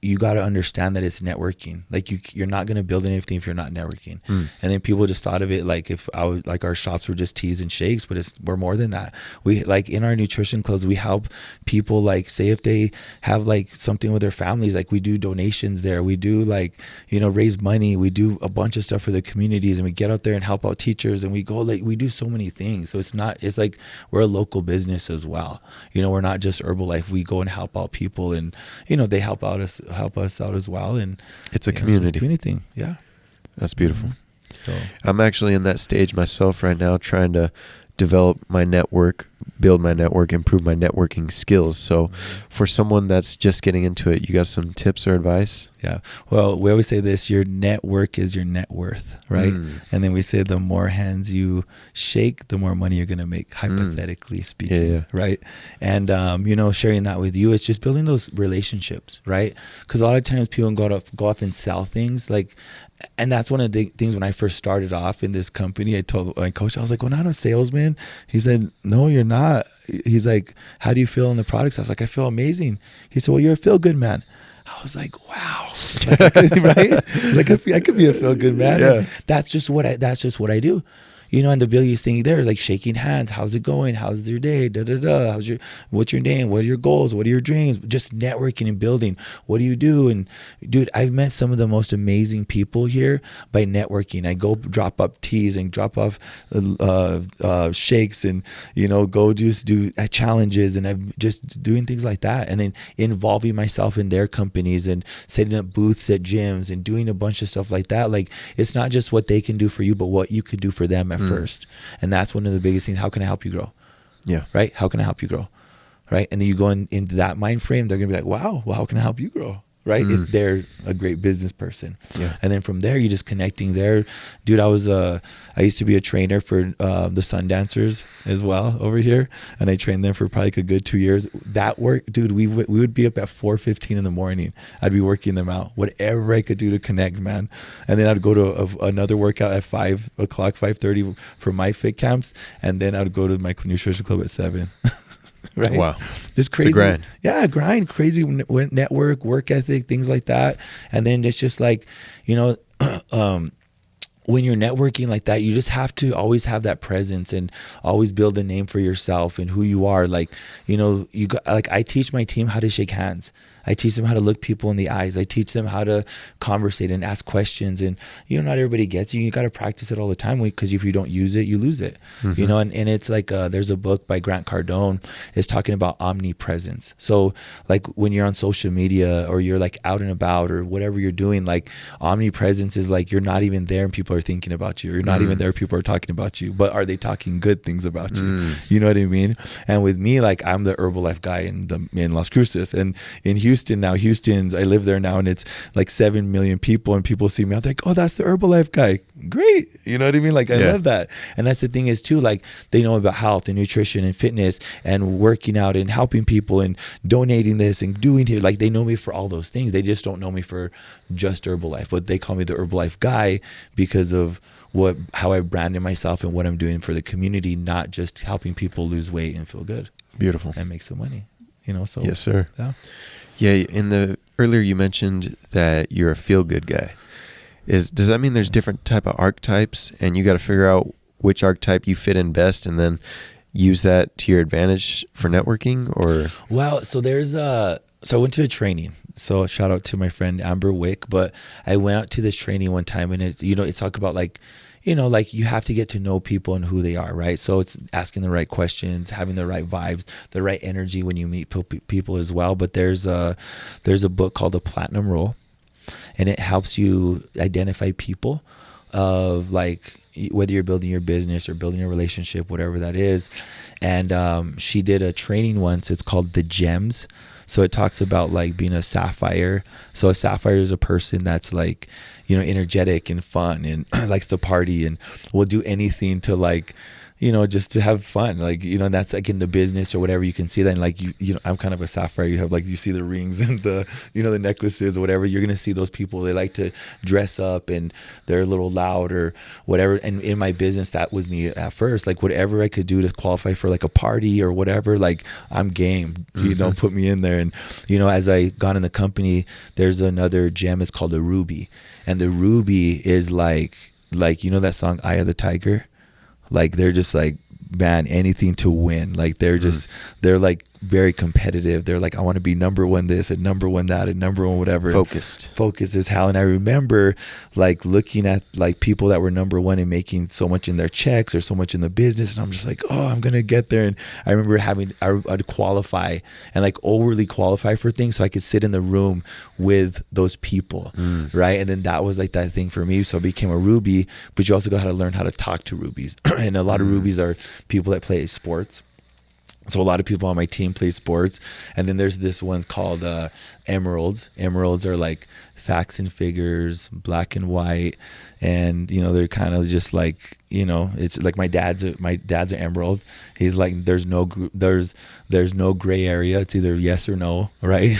you got to understand that it's networking. Like you're not going to build anything if you're not networking. And then people just thought of it like if like our shops were just teas and shakes, but we're more than that. We like in our nutrition clubs, we help people, like say if they have like something with their families, like we do donations there. We do like, raise money. We do a bunch of stuff for the communities, and we get out there and help out teachers, and we go we do so many things. So it's like we're a local business as well. We're not just Herbalife. We go and help out people, and they help us out as well, and it's a community. It's a community thing. Yeah, that's beautiful. So I'm actually in that stage myself right now, trying to develop my network, build my network, improve my networking skills. So for someone that's just getting into it, you got some tips or advice? Yeah. Well, we always say this, your network is your net worth, right? And then we say the more hands you shake, the more money you're going to make, hypothetically speaking, right? And, sharing that with you, it's just building those relationships, right? Because a lot of times people go up and sell things and that's one of the things when I first started off in this company. I told my coach, I was like, well, not a salesman. He said, no, you're not. He's like, how do you feel in the products? I was like, I feel amazing. He said, well, you're a feel-good man. I was like, wow, right? Like I could be a feel-good man. Yeah. That's just what I do. And the biggest thing there is like shaking hands. How's it going? How's your day? What's your name? What are your goals? What are your dreams? Just networking and building. What do you do? And dude, I've met some of the most amazing people here by networking. I go drop up teas and drop off shakes and, go just do challenges, and I'm just doing things like that. And then involving myself in their companies and setting up booths at gyms and doing a bunch of stuff like that. Like, it's not just what they can do for you, but what you could do for them first. And that's one of the biggest things. How can I help you grow? Yeah. Right? How can I help you grow? Right? And then you go into that mind frame, they're going to be like, wow, well, how can I help you grow? Right? If they're a great business person. Yeah. And then from there, you're just connecting there. Dude, I used to be a trainer for the Sun Dancers as well over here. And I trained them for probably like a good 2 years. That work, dude, we would be up at 4:15 in the morning. I'd be working them out, whatever I could do to connect, man. And then I'd go to another workout at 5 o'clock, 5:30 for my fit camps. And then I'd go to my nutrition club at 7. Right? Wow. Just crazy. It's a grind. Yeah, grind, crazy network, work ethic, things like that. And then it's just like, when you're networking like that, you just have to always have that presence and always build a name for yourself and who you are. Like, you got, like, I teach my team how to shake hands. I teach them how to look people in the eyes. I teach them how to conversate and ask questions. And, not everybody gets you. You got to practice it all the time, because if you don't use it, you lose it, and it's like, there's a book by Grant Cardone. It's talking about omnipresence. So like when you're on social media or you're like out and about or whatever you're doing, like omnipresence is like, you're not even there and people are thinking about you. Or you're not even there, people are talking about you, but are they talking good things about you? You know what I mean? And with me, like, I'm the Herbalife guy in Las Cruces, and in Houston now. I live there now, and it's like 7 million people, and people see me out, like, oh, that's the Herbalife guy. Great. You know what I mean? Like, I love that. And that's the thing is too, like, they know about health and nutrition and fitness and working out and helping people and donating this and doing here. Like, they know me for all those things. They just don't know me for just Herbalife, but they call me the Herbalife guy because of how I branded myself and what I'm doing for the community, not just helping people lose weight and feel good. Beautiful. And make some money. So yes, sir. Yeah. Yeah, earlier you mentioned that you're a feel-good guy. Does that mean there's different type of archetypes, and you got to figure out which archetype you fit in best, and then use that to your advantage for networking? Or well, so I went to a training. So shout out to my friend Amber Wick, but I went out to this training one time, and it's talk about like, like you have to get to know people and who they are, right? So it's asking the right questions, having the right vibes, the right energy when you meet people as well. But there's a book called The Platinum Rule, and it helps you identify people of like, whether you're building your business or building a relationship, whatever that is. And she did a training once. It's called The Gems. So it talks about like being a sapphire. So a sapphire is a person that's like, energetic and fun and likes to party and will do anything to like, just to have fun. Like, that's like in the business or whatever, you can see that. And like, I'm kind of a sapphire. You have like, you see the rings and the, the necklaces or whatever. You're going to see those people. They like to dress up and they're a little loud or whatever. And in my business, that was me at first. Like whatever I could do to qualify for like a party or whatever, like I'm game, put me in there. And, as I got in the company, there's another gem. It's called a ruby. And the ruby is like, that song, Eye of the Tiger? Like, they're just like, man, anything to win. Like, they're just, they're like very competitive. They're like, I want to be number one this and number one that and number one whatever. Focused as hell. And I remember like looking at like people that were number one and making so much in their checks or so much in the business. And I'm just like, oh, I'm going to get there. And I remember I'd qualify and like overly qualify for things so I could sit in the room with those people. Right. And then that was like that thing for me. So I became a ruby, but you also got to learn how to talk to rubies. And a lot of rubies are people that play sports. So a lot of people on my team play sports. And then there's this one called emeralds. Emeralds are like facts and figures, black and white. And, they're kind of just like, it's like my dad's an emerald. He's like, there's no gray area. It's either yes or no. Right.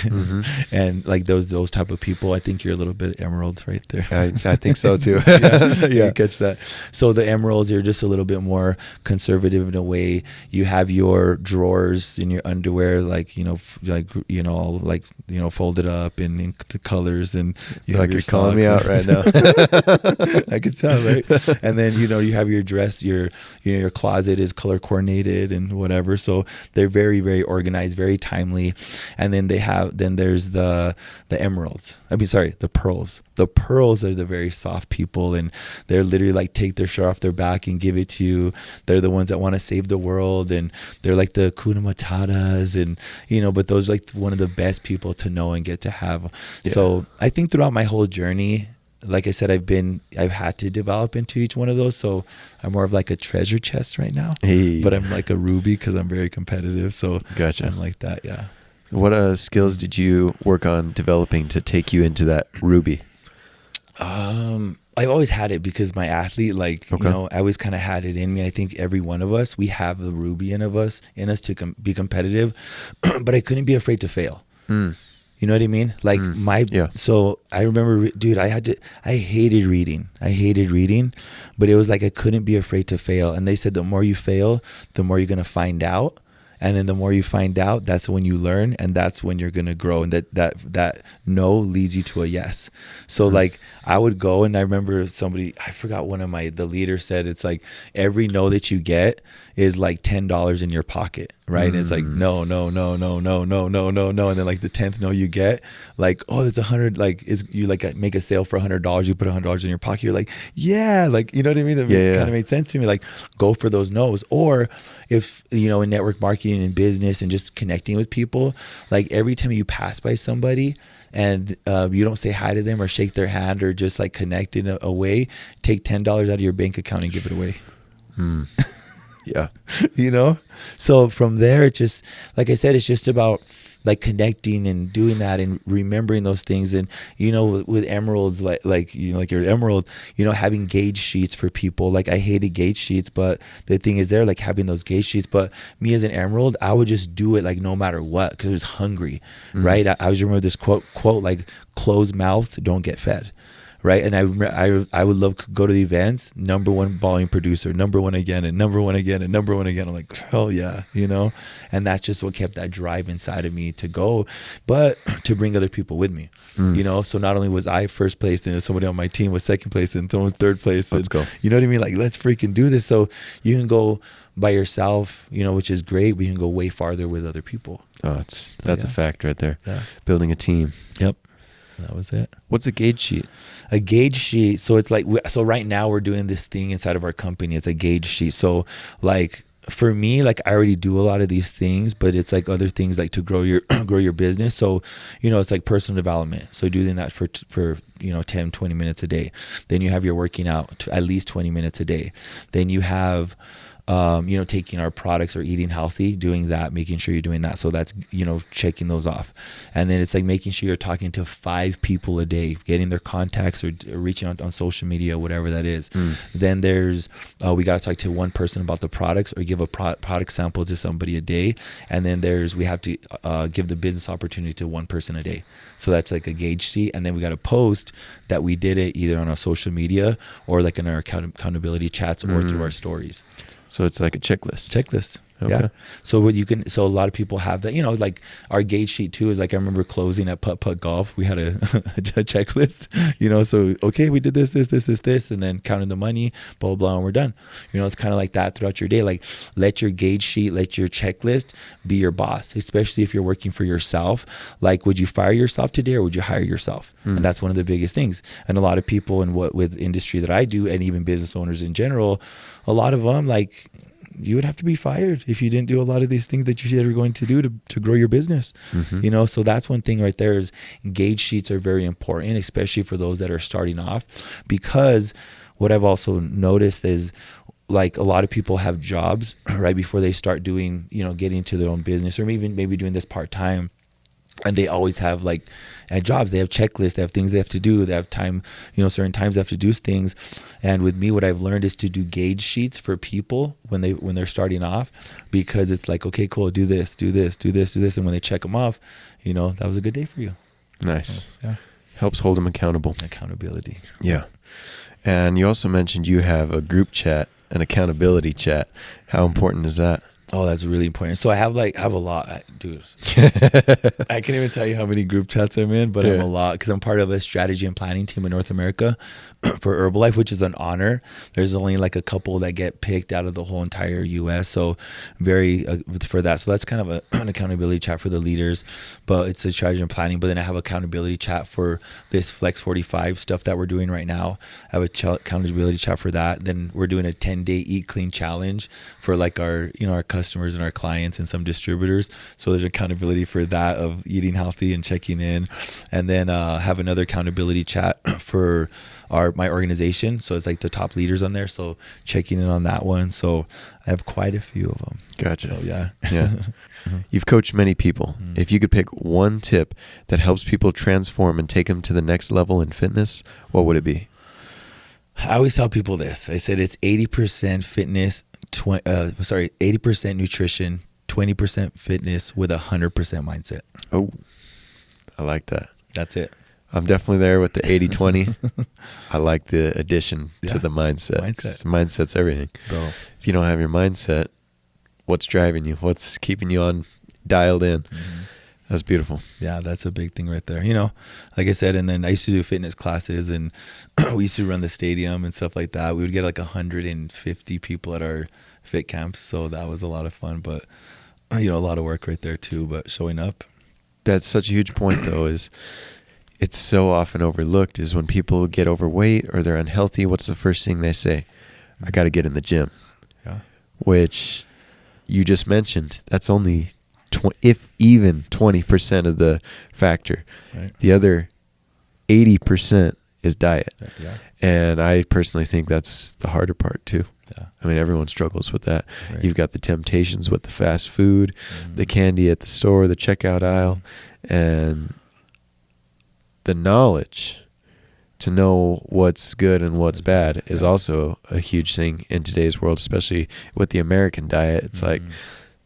And like those type of people, I think you're a little bit emeralds right there. I think so too. Yeah. Catch that. So the emeralds are just a little bit more conservative in a way. You have your drawers in your underwear, like, folded up in the colors, and you like you're calling me out right now. I could tell, right? And then, you have your dress, your closet is color coordinated and whatever. So they're very, very organized, very timely. And then there's the emeralds. The pearls. The pearls are the very soft people, and they're literally like take their shirt off their back and give it to you. They're the ones that want to save the world, and they're like the Kuna Matatas, and but those are like one of the best people to know and get to have. Yeah. So I think throughout my whole journey, like I said, I've had to develop into each one of those. So I'm more of like a treasure chest right now, but I'm like a ruby because I'm very competitive. So gotcha. I'm like that. Yeah. What skills did you work on developing to take you into that ruby? I've always had it because my athlete, like, I always kind of had it in me. I think every one of us, we have the ruby in us to be competitive, but I couldn't be afraid to fail. You know what I mean? Like so I remember, dude, I hated reading, but it was like, I couldn't be afraid to fail. And they said, the more you fail, the more you're going to find out. And then the more you find out, that's when you learn, and that's when you're going to grow. And that no leads you to a yes. So like I would go, and I remember I forgot the leaders said, it's like every no that you get is like $10 in your pocket. Right. And it's like, no. And then like the 10th no you get, like, oh, it's 100. Like you like make a sale for $100. You put $100 in your pocket. You're like, yeah, like, you know what I mean? That kind of made sense to me. Like, go for those no's. Or if, you know, in network marketing and business and just connecting with people, like every time you pass by somebody and you don't say hi to them or shake their hand or just like connect in a way, take $10 out of your bank account and give it away. Yeah. You know? So from there, it just, like I said, it's just about like connecting and doing that and remembering those things. And, you know, with emeralds, like, you know, like your emerald, you know, having gauge sheets for people. Like I hated gauge sheets, but the thing is they're like having those gauge sheets. But me as an emerald, I would just do it like no matter what, because I was hungry, right? I always remember this quote like, closed mouths don't get fed. Right. And I would love to go to the events, number one volume producer, number one again, and number one again, and number one again. I'm like, hell yeah, you know? And that's just what kept that drive inside of me to go, but to bring other people with me, you know? So not only was I first place, then somebody on my team was second place, and someone was third place. Let's go. You know what I mean? Like, let's freaking do this. So you can go by yourself, you know, which is great, but you can go way farther with other people. Oh, that's a fact right there. Yeah. Building a team. Yep. That was it. What's a gauge sheet? A gauge sheet. So it's like, so right now we're doing this thing inside of our company. It's a gauge sheet. So like for me, like I already do a lot of these things, but it's like other things like to grow your business. So, you know, it's like personal development. So doing that for, you know, 10, 20 minutes a day. Then you have your working out at least 20 minutes a day. Then you have, you know, taking our products or eating healthy, doing that, making sure you're doing that. So that's, you know, checking those off. And then it's like making sure you're talking to 5 people a day, getting their contacts or reaching out on social media, whatever that is. Then there's, we got to talk to one person about the products or give a product sample to somebody a day. And then we have to give the business opportunity to one person a day. So that's like a gauge sheet. And then we got to post that we did it either on our social media or like in our accountability chats or through our stories. So it's like a checklist. Okay. Yeah. So a lot of people have that, you know, like our gauge sheet too is like, I remember closing at Putt Golf. We had a checklist, you know, so, okay, we did this, and then counting the money, blah, blah, and we're done. You know, it's kind of like that throughout your day. Like let your gauge sheet, let your checklist be your boss, especially if you're working for yourself. Like, would you fire yourself today or would you hire yourself? And that's one of the biggest things. And a lot of people with industry that I do, and even business owners in general, a lot of them, like, you would have to be fired if you didn't do a lot of these things that you said are going to do to grow your business. You know, so that's one thing right there is gauge sheets are very important, especially for those that are starting off, because what I've also noticed is like a lot of people have jobs right before they start doing, you know, getting to their own business or even maybe doing this part-time. And they always have like at jobs, they have checklists, they have things they have to do, they have time, you know, certain times they have to do things. And with me, what I've learned is to do gauge sheets for people when they're starting off, because it's like, okay, cool, do this. And when they check them off, you know, that was a good day for you. Nice. So, yeah. Helps hold them accountable. Accountability. Yeah. And you also mentioned you have a group chat, an accountability chat. How important is that? Oh, that's really important. So I have a lot, dude. I can't even tell you how many group chats I'm in, but I'm a lot because I'm part of a strategy and planning team in North America for Herbalife, which is an honor. There's only like a couple that get picked out of the whole entire US. So very for that. So that's kind of an accountability chat for the leaders, but it's a strategy and planning. But then I have accountability chat for this Flex 45 stuff that we're doing right now. I have a accountability chat for that. Then we're doing a 10-day eat clean challenge for like our, you know, our customers and our clients and some distributors. So there's accountability for that of eating healthy and checking in. And then have another accountability chat for my organization. So it's like the top leaders on there. So checking in on that one. So I have quite a few of them. Gotcha. So yeah. You've coached many people. If you could pick one tip that helps people transform and take them to the next level in fitness, what would it be? I always tell people this. I said it's 80% fitness, 80% nutrition, 20% fitness with 100% mindset. Oh, I like that. That's it. I'm definitely there with the 80-20. I like the addition to the mindset. Mindset's everything. Bro. If you don't have your mindset, what's driving you, what's keeping you on dialed in. Mm-hmm. That's beautiful. Yeah, that's a big thing right there. You know, like I said, and then I used to do fitness classes, and we used to run the stadium and stuff like that. We would get like 150 people at our fit camps, so that was a lot of fun. But you know, a lot of work right there too. But showing up. That's such a huge point, though. Is it's so often overlooked. Is when people get overweight or they're unhealthy, what's the first thing they say? I got to get in the gym. Yeah. Which you just mentioned. That's only if even 20% of the factor. Right. The other 80% is diet. Yeah. And I personally think that's the harder part too. Yeah. I mean, everyone struggles with that. Right. You've got the temptations with the fast food, the candy at the store, the checkout aisle, and the knowledge to know what's good and what's bad is also a huge thing in today's world, especially with the American diet. It's like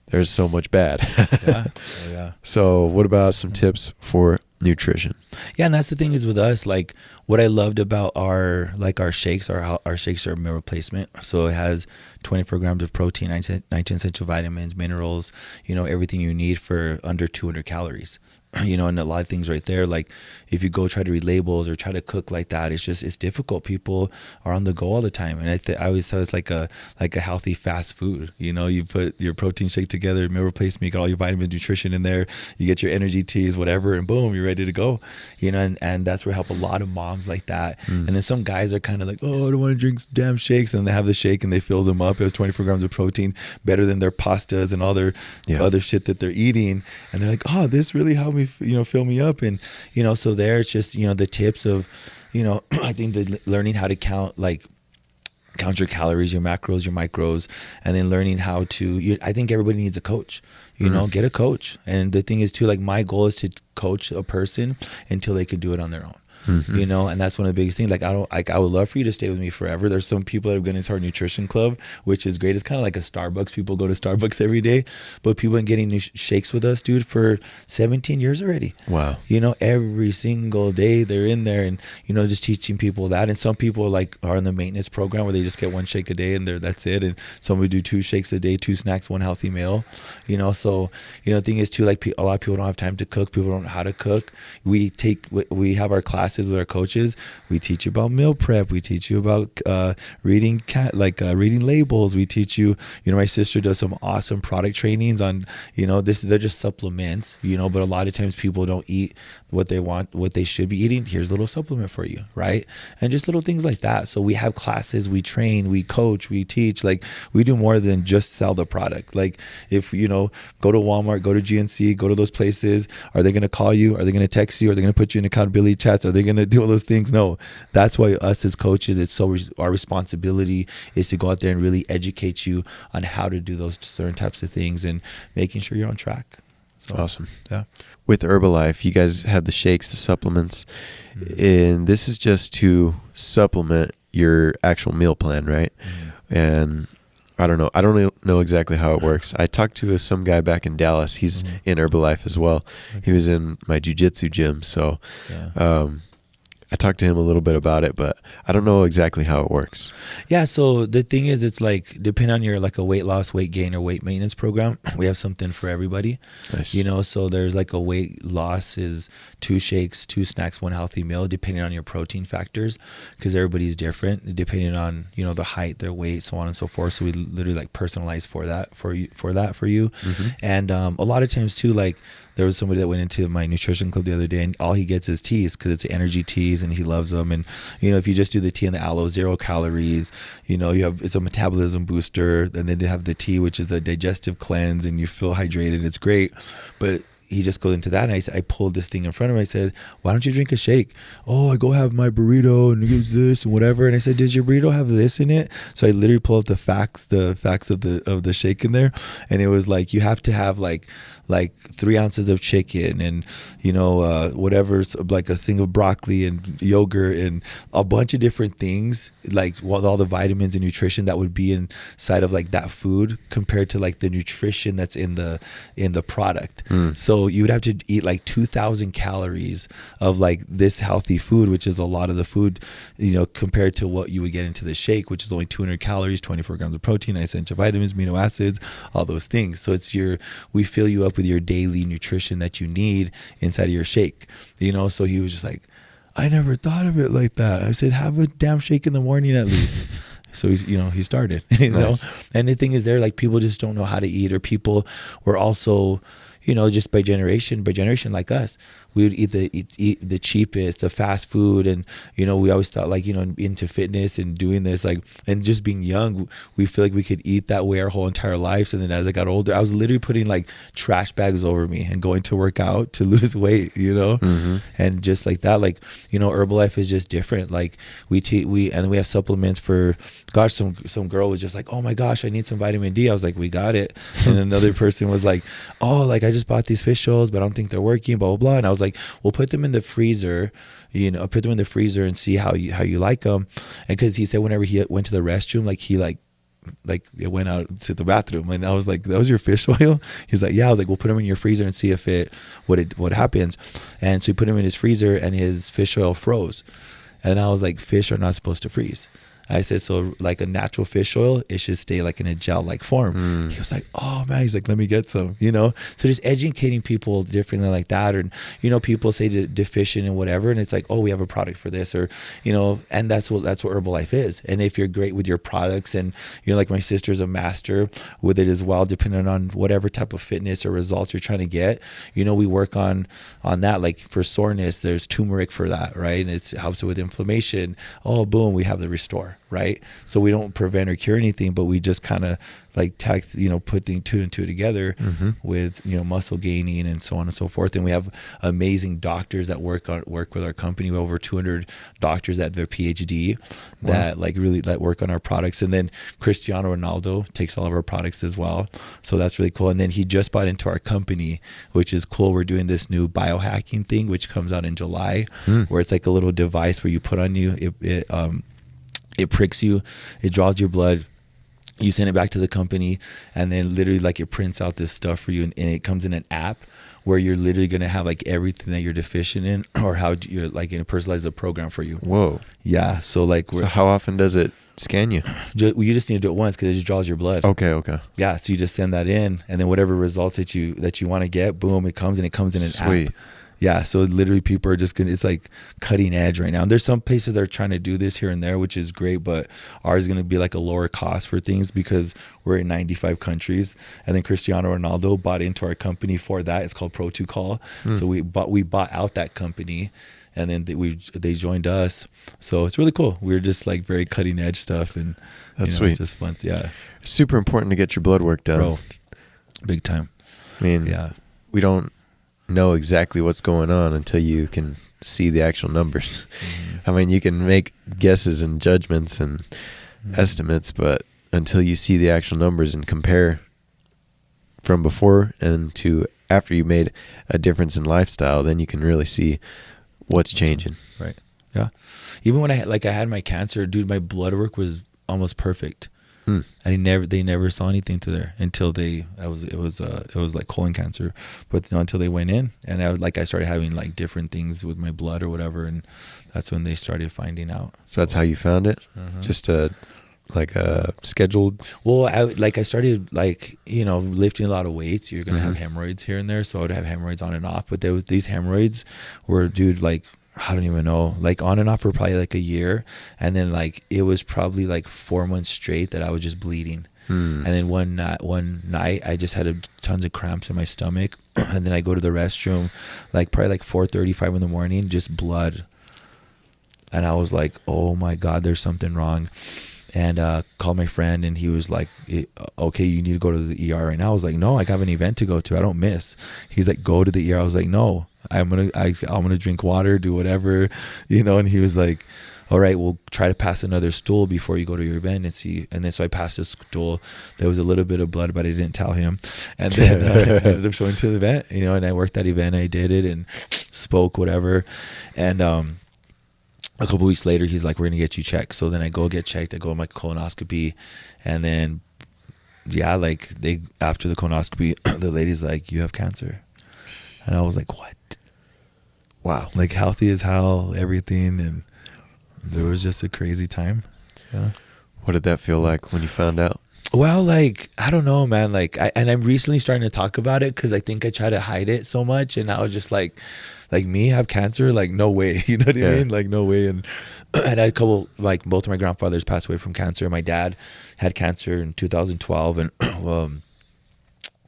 there's so much bad. Yeah. Oh, yeah. So what about some tips for nutrition? Yeah, and that's the thing is with us, like what I loved about our shakes, our shakes are meal replacement. So it has 24 grams of protein, 19 essential vitamins, minerals, you know, everything you need for under 200 calories. You know, and a lot of things right there, like if you go try to read labels or try to cook like that, it's difficult. People are on the go all the time, and I always say it's like a healthy fast food. You know, you put your protein shake together, meal replacement, you got all your vitamins, nutrition in there, you get your energy teas, whatever, and boom, you're ready to go. You know, and that's where I help a lot of moms like that. And then some guys are kind of like, oh, I don't want to drink damn shakes, and they have the shake and they fills them up. It was 24 grams of protein, better than their pastas and all their other shit that they're eating, and they're like, oh, this really helped me, you know, fill me up. And you know, so there it's just, you know, the tips of, you know, I think learning how to count your calories, your macros, your micros, and then learning how to, I think everybody needs a coach, you know, get a coach. And the thing is too, like my goal is to coach a person until they can do it on their own. You know, and that's one of the biggest things. Like I would love for you to stay with me forever. There's some people that have gone into our nutrition club, which is great. It's kind of like a Starbucks. People go to Starbucks every day, but people have been getting new shakes with us, dude, for 17 years already. Wow. You know, every single day they're in there, and you know, just teaching people that. And some people like are in the maintenance program where they just get one shake a day and that's it. And some we do 2 shakes a day, 2 snacks, 1 healthy meal. You know, so you know, the thing is too, like a lot of people don't have time to cook. People don't know how to cook. We have our classes with our coaches. We teach you about meal prep. We teach you about reading labels. We teach you, you know, my sister does some awesome product trainings on, you know, they're just supplements, you know, but a lot of times people don't eat what they want, what they should be eating. Here's a little supplement for you, right? And just little things like that. So we have classes, we train, we coach, we teach. Like we do more than just sell the product. Like if, you know, go to Walmart, go to GNC, go to those places, are they going to call you? Are they going to text you? Are they going to put you in accountability chats? Are they going to do all those things? No, that's why us as coaches, it's so our responsibility is to go out there and really educate you on how to do those certain types of things and making sure you're on track. So, awesome. Yeah. With Herbalife, you guys have the shakes, the supplements, and this is just to supplement your actual meal plan, right? And I don't know exactly how it works. I talked to some guy back in Dallas. He's in Herbalife as well. Okay. He was in my jiu-jitsu gym, so I talked to him a little bit about it, but I don't know exactly how it works. Yeah, so the thing is, it's like, depending on your like a weight loss, weight gain, or weight maintenance program, we have something for everybody. Nice. You know, so there's like a weight loss is 2 shakes, 2 snacks, 1 healthy meal, depending on your protein factors, because everybody's different, depending on, you know, the height, their weight, so on and so forth. So we literally like personalize for you. And a lot of times too, like there was somebody that went into my nutrition club the other day, and all he gets is teas because it's energy teas and he loves them. And you know, if you just do the tea and the aloe, 0 calories, you know, it's a metabolism booster. And then they have the tea, which is a digestive cleanse, and you feel hydrated. It's great. But he just goes into that, and I pulled this thing in front of him. I said, why don't you drink a shake? Oh, I go have my burrito and it gives this and whatever. And I said, does your burrito have this in it? So I literally pulled up the facts of the shake in there. And it was like, you have to have like like 3 ounces of chicken and, you know, whatever's like a thing of broccoli and yogurt and a bunch of different things, like all the vitamins and nutrition that would be inside of like that food compared to like the nutrition that's in the product. So you would have to eat like 2,000 calories of like this healthy food, which is a lot of the food, you know, compared to what you would get into the shake, which is only 200 calories, 24 grams of protein, essential vitamins, amino acids, all those things. So we fill you up with your daily nutrition that you need inside of your shake, you know. So he was just like, I never thought of it like that. I said, have a damn shake in the morning at least. So he started, you Nice. know. And the thing is, there, like, people just don't know how to eat, or people were also, you know, just by generation like us, we would eat the cheapest, the fast food. And, you know, we always thought, like, you know, into fitness and doing this, like, and just being young, we feel like we could eat that way our whole entire lives. And then as I got older, I was literally putting like trash bags over me and going to work out to lose weight, you know. And just like that, like, you know, Herbalife is just different. Like we have supplements for, gosh, some girl was just like, oh my gosh, I need some vitamin D. I was like, we got it. And another person was like, oh, like, I just bought these fish oils, but I don't think they're working, blah, blah, blah. And I was like, we'll put them in the freezer, you know, put them in the freezer and see how you like them. And because he said whenever he went to the restroom, like, he like it went out to the bathroom, and I was like, that was your fish oil? He's like, yeah. I was like, we'll put them in your freezer and see if what happens. And so we put him in his freezer, and his fish oil froze. And I was like, fish are not supposed to freeze. I said, so like a natural fish oil, it should stay like in a gel-like form. He was like, oh man, he's like, let me get some, you know? So just educating people differently like that. Or, you know, people say deficient and whatever, and it's like, oh, we have a product for this, or, you know, and that's what Herbalife is. And if you're great with your products, and, you know, like my sister's a master with it as well, depending on whatever type of fitness or results you're trying to get, you know, we work on that. Like for soreness, there's turmeric for that, right? And it helps with inflammation. Oh, boom, we have the Restore. Right. So we don't prevent or cure anything, but we just kind of like put the 2 and 2 together with, you know, muscle gaining and so on and so forth. And we have amazing doctors that work with our company. We have over 200 doctors that have their PhD that like really that work on our products. And then Cristiano Ronaldo takes all of our products as well. So that's really cool. And then he just bought into our company, which is cool. We're doing this new biohacking thing, which comes out in July, where it's like a little device where you put on you, it pricks you, it draws your blood, you send it back to the company, and then literally like it prints out this stuff for you, and it comes in an app where you're literally going to have like everything that you're deficient in, or how you're like going to personalize the program for you. Whoa. Yeah. So like, so how often does it scan you? You just need to do it once, because it just draws your blood. Okay. Yeah. So you just send that in, and then whatever results that you want to get, boom, it comes in an app. Yeah, so literally people are just it's like cutting edge right now. And there's some places that are trying to do this here and there, which is great, but ours is going to be like a lower cost for things because we're in 95 countries. And then Cristiano Ronaldo bought into our company for that. It's called Pro2Call. So we bought out that company, and then they joined us. So it's really cool. We're just like very cutting edge stuff, and that's sweet. Just fun. Yeah. It's super important to get your blood work done. Bro, big time. I mean, yeah, we don't know exactly what's going on until you can see the actual numbers. I mean, you can make guesses and judgments and estimates, but until you see the actual numbers and compare from before and to after you made a difference in lifestyle, then you can really see what's changing. Right. Yeah. Even when I had my cancer, dude, my blood work was almost perfect. And they never saw anything to there until it was like colon cancer, but until they went in, and I started having like different things with my blood or whatever, and that's when they started finding out. So that's how you found it? Just a scheduled? Well, I started like, you know, lifting a lot of weights. You're gonna have hemorrhoids here and there, so I would have hemorrhoids on and off. But these hemorrhoids were, dude, like, I don't even know, like on and off for probably like a year. And then like, it was probably like 4 months straight that I was just bleeding. And then one night I just had tons of cramps in my stomach. And then I go to the restroom, like probably like 4:35 in the morning, just blood. And I was like, oh my God, there's something wrong. And called my friend, and he was like, okay, you need to go to the ER right now. I was like, no, I have an event to go to. I don't miss. He's like, go to the ER. I was like, no, I'm gonna drink water, do whatever, you know. And he was like, all right, we'll try to pass another stool before you go to your event and see. And then so I passed a stool. There was a little bit of blood, but I didn't tell him. And then I ended up showing to the event, and I worked that event. I did it and spoke, whatever. And a couple weeks later, he's like, we're going to get you checked. So then I go get checked. I go on my colonoscopy. And then, like after the colonoscopy, the lady's like, you have cancer. And I was like, what? Wow. Like healthy as hell, everything. And there was just a crazy time. Yeah. What did that feel like when you found out? Well, like, I don't know, man. Like, I'm recently starting to talk about it because I think I try to hide it so much. And I was just like me have cancer? Like, no way. You know what I mean? Like, no way. And I had a couple, like, both of my grandfathers passed away from cancer. My dad had cancer in 2012. And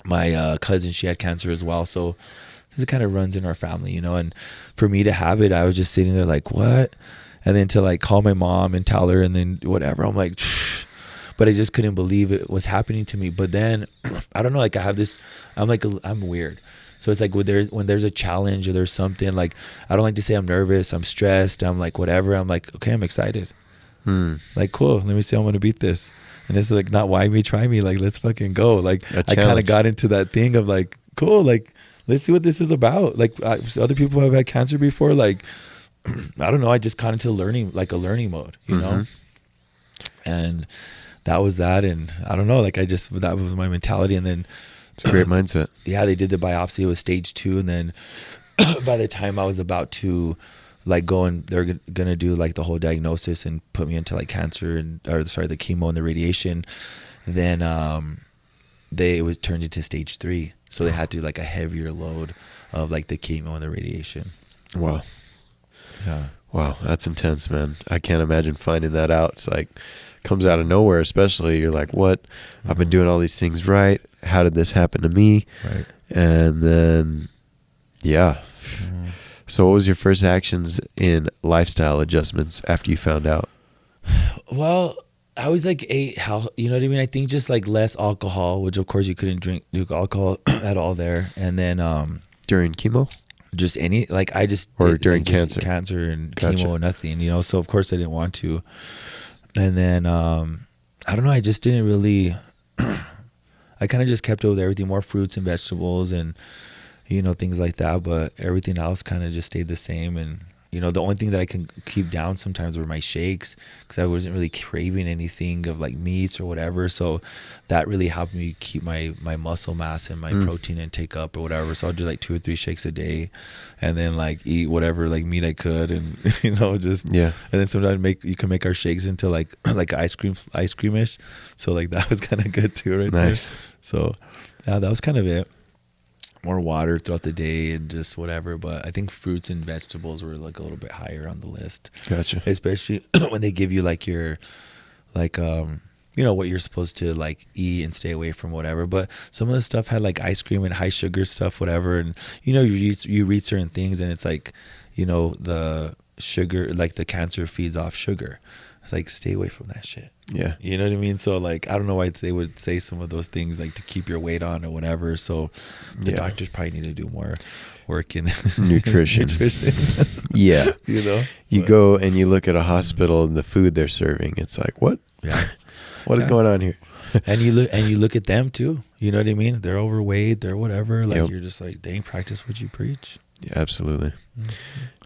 my cousin, she had cancer as well. So it kind of runs in our family, and for me to have it, I was just sitting there like, what? And then to like call my mom and tell her and then whatever, I'm like, but I just couldn't believe it was happening to me. But then I don't know, like I have this, I'm weird. So it's like when there's a challenge or there's something, like I don't like to say I'm nervous, I'm stressed, I'm like whatever. I'm like, okay, I'm excited. Like, cool, let me see how I'm gonna beat this. And it's like, not why me, try me, like let's fucking go. Like I kind of got into that thing of like, cool, like let's see what this is about. Like other people have had cancer before. Like, I don't know. I just got into learning, like a learning mode, know? And that was that. And I don't know, like that was my mentality. And then it's a great mindset. Yeah. They did the biopsy. It was stage 2. And then by the time I was about to like go and they're going to do like the whole diagnosis and put me into like cancer the chemo and the radiation. Then, it was turned into stage 3. So they had to do like a heavier load of like the chemo and the radiation. Wow. Yeah. Wow. That's intense, man. I can't imagine finding that out. It's like, comes out of nowhere, especially. You're like, what? I've been doing all these things right. How did this happen to me? Right. And then, yeah. So what was your first actions in lifestyle adjustments after you found out? Well, I was like how you know what I mean? I think just like less alcohol, which of course you couldn't drink alcohol at all there. And then during chemo? Just any like I just or did, during like, cancer and Gotcha. chemo and nothing, so of course I didn't want to. And then I don't know, I just didn't really I kind of just kept up with everything, more fruits and vegetables and things like that, but everything else kind of just stayed the same. And the only thing that I can keep down sometimes were my shakes because I wasn't really craving anything of like meats or whatever. So that really helped me keep my muscle mass and my protein intake up or whatever. So I'll do like 2 or 3 shakes a day and then like eat whatever like meat I could and, just, yeah. And then sometimes you can make our shakes into like ice creamish. So like that was kind of good too right nice. there. So yeah, that was kind of it. More water throughout the day and just whatever, but I think fruits and vegetables were like a little bit higher on the list. Gotcha. Especially when they give you like your like what you're supposed to like eat and stay away from whatever. But some of the stuff had like ice cream and high sugar stuff, whatever. And you read certain things and it's like the sugar, like the cancer feeds off sugar. It's like stay away from that shit. Yeah. You know what I mean? So like I don't know why they would say some of those things like to keep your weight on or whatever. So the doctors probably need to do more work in nutrition. Yeah. You go and you look at a hospital and the food they're serving, it's like, what? Yeah. What is going on here? and you look at them too. You know what I mean? They're overweight, they're whatever. Like you're just like, dang, practice what you preach. Yeah, absolutely.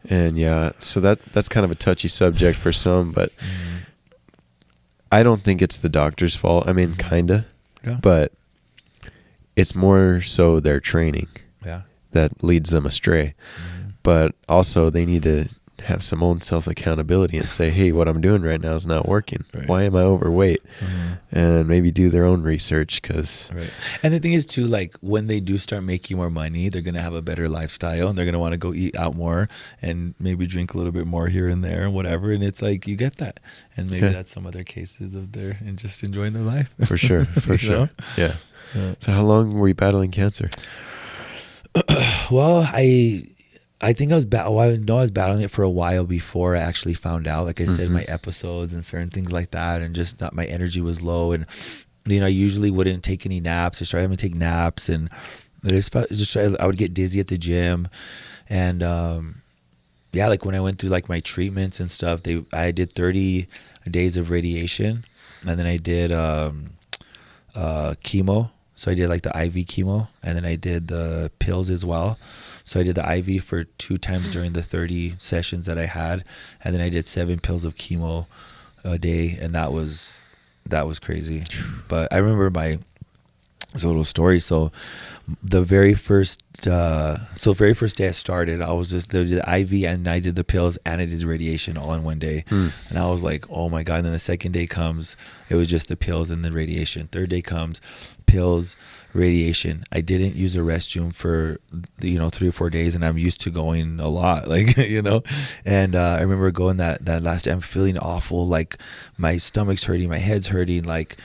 And so that's kind of a touchy subject for some, but I don't think it's the doctor's fault. I mean, kinda, but it's more so their training that leads them astray. But also they need to have some own self-accountability and say, hey, what I'm doing right now is not working. Right. Why am I overweight? And maybe do their own research because... Right. And the thing is too, like when they do start making more money, they're going to have a better lifestyle and they're going to want to go eat out more and maybe drink a little bit more here and there and whatever. And it's like, you get that. And maybe that's some other cases of their and just enjoying their life. For sure. For sure. Yeah. So how long were you battling cancer? Well, I think I was battling it for a while before I actually found out. Like I said, my episodes and certain things like that, and just not, my energy was low, and I usually wouldn't take any naps. I started having to take naps, and I would get dizzy at the gym, and yeah, like when I went through like my treatments and stuff, I did 30 days of radiation, and then I did chemo. So I did like the IV chemo, and then I did the pills as well. So I did the IV for 2 times during the 30 sessions that I had, and then I did 7 pills of chemo a day, and that was crazy. But I remember it's a little story. So the very first day I started, I was just the IV, and I did the pills and I did radiation all in one day. And I was like, oh my God. And then the second day comes, it was just the pills and the radiation. Third day comes, pills, radiation. I didn't use a restroom for 3 or 4 days, and I'm used to going a lot, like, and I remember going that last day, I'm feeling awful, like my stomach's hurting, my head's hurting, like,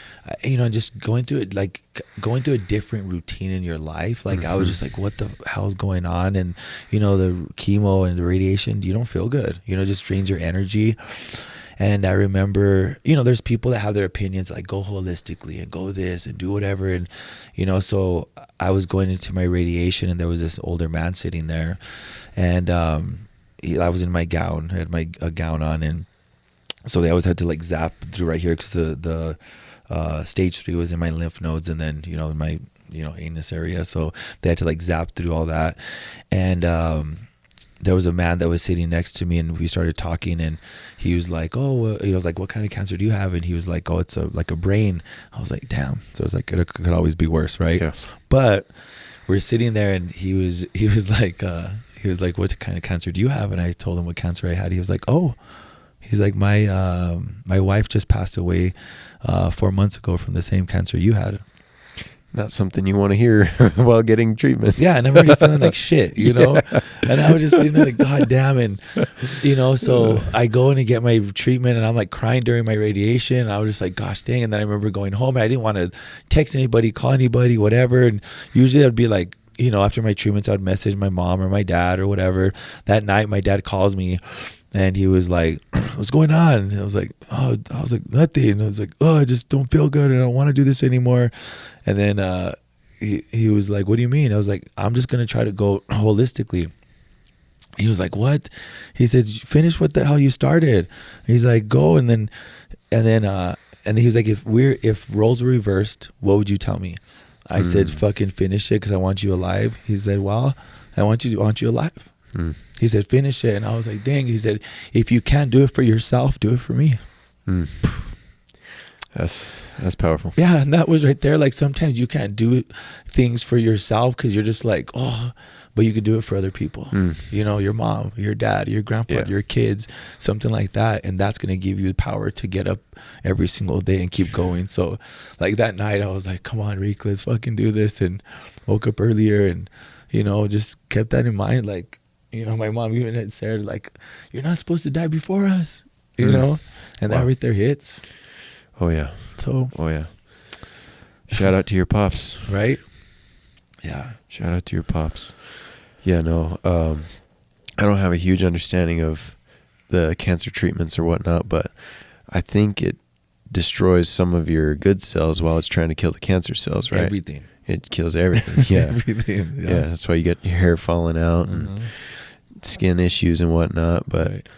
just going through it, like going through a different routine in your life. Like I was just like, what the hell's going on? And the chemo and the radiation, you don't feel good, just drains your energy. And I remember, there's people that have their opinions, like go holistically and go this and do whatever. And, so I was going into my radiation, and there was this older man sitting there, and I was in my gown, I had a gown on. And so they always had to like zap through right here, because the stage 3 was in my lymph nodes, and then, in my, anus area. So they had to like zap through all that. And, there was a man that was sitting next to me, and we started talking, and he was like, he was like, what kind of cancer do you have? And he was like, it's like a brain. I was like, damn. So it's like, it could always be worse, right? Yeah. But we're sitting there, and he was like, what kind of cancer do you have? And I told him what cancer I had. He was like, he's like, my wife just passed away 4 months ago from the same cancer you had. Not something you want to hear while getting treatments. Yeah, and I'm already feeling like shit, And I was just sitting there like, God damn. And, so I go in and get my treatment, and I'm like crying during my radiation. And I was just like, gosh dang. And then I remember going home, and I didn't want to text anybody, call anybody, whatever. And usually I'd be like, after my treatments, I'd message my mom or my dad or whatever. That night, my dad calls me, and he was like, what's going on? And I was like, nothing. And I was like, I just don't feel good, and I don't want to do this anymore. And then he was like, what do you mean? I was like, I'm just going to try to go holistically. He was like, what? He said, finish what the hell you started. He's like, go. And then he was like, if roles were reversed, what would you tell me? I said, fucking finish it, because I want you alive. He said, well, I want you alive. He said, finish it. And I was like, dang. He said, if you can't do it for yourself, do it for me. That's powerful. Yeah. And that was right there. Like, sometimes you can't do things for yourself, because you're just like, but you could do it for other people. Your mom, your dad, your grandpa, your kids, something like that. And that's going to give you the power to get up every single day and keep going. So like that night, I was like, come on, Rick, let's fucking do this. And woke up earlier, and, just kept that in mind. Like, my mom even had said, like, you're not supposed to die before us, and that right there hits. Oh yeah. Shout out to your pops. Right? Yeah. Shout out to your pops. Yeah, no, I don't have a huge understanding of the cancer treatments or whatnot, but I think it destroys some of your good cells while it's trying to kill the cancer cells, right? Everything. It kills everything. Yeah. Everything. Yeah, that's why you get your hair falling out and skin issues and whatnot. But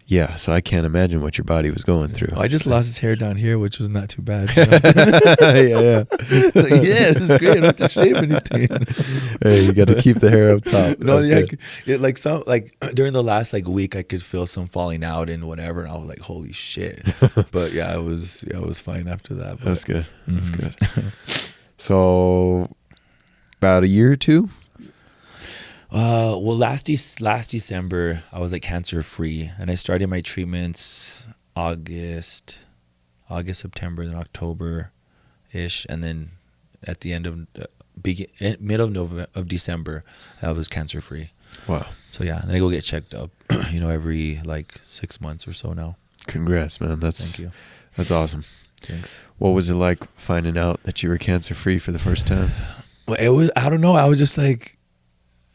yeah, so I can't imagine what your body was going through. I just lost his hair down here, which was not too bad. Yeah. Like, this is great. I don't have to shave anything. Hey, you got to keep the hair up top. No, during the last week, I could feel some falling out and whatever, and I was like, holy shit. But yeah, it was fine after that. But, that's good. That's good. So about a year or two? Well, last December, I was cancer free, and I started my treatments August, September, then October ish. And then at the end of middle of December, I was cancer free. Wow. So yeah, and then I go get checked up, every 6 months or so now. Congrats, man. Thank you. That's awesome. Thanks. What was it like finding out that you were cancer free for the first time? Well, I don't know. I was just like,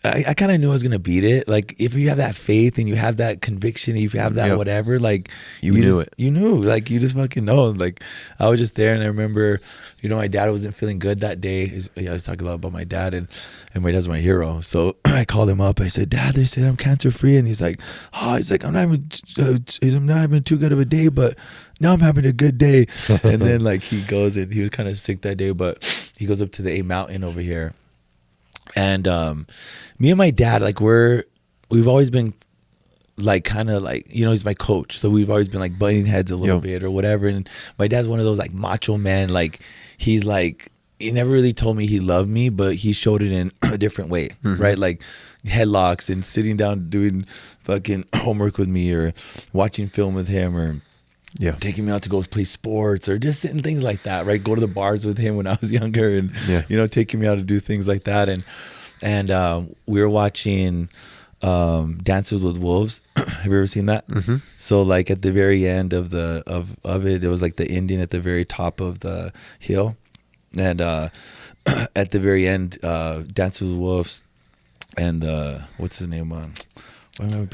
I kind of knew I was gonna beat it. Like if you have that faith and you have that conviction, if you have that whatever, like you knew it. You knew, like you just fucking know. Like I was just there, and I remember, my dad wasn't feeling good that day. I was talking a lot about my dad, and my dad's my hero. So I called him up. I said, Dad, they said I'm cancer free, and he's like, I'm not having too good of a day, but now I'm having a good day. And then like he goes, and he was kind of sick that day, but he goes up to the A mountain over here. And me and my dad, like we've always been like kind of like, he's my coach, so we've always been like butting heads a little bit or whatever. And my dad's one of those like macho men, like he's like, he never really told me he loved me, but he showed it in a different way, right? Like headlocks and sitting down doing fucking homework with me, or watching film with him, or taking me out to go play sports, or just sitting things like that, right? Go to the bars with him when I was younger, and taking me out to do things like that. And we were watching Dances with Wolves. Have you ever seen that? So like at the very end of it was like the Indian at the very top of the hill, and at the very end, Dances with Wolves, and what's his name? Mel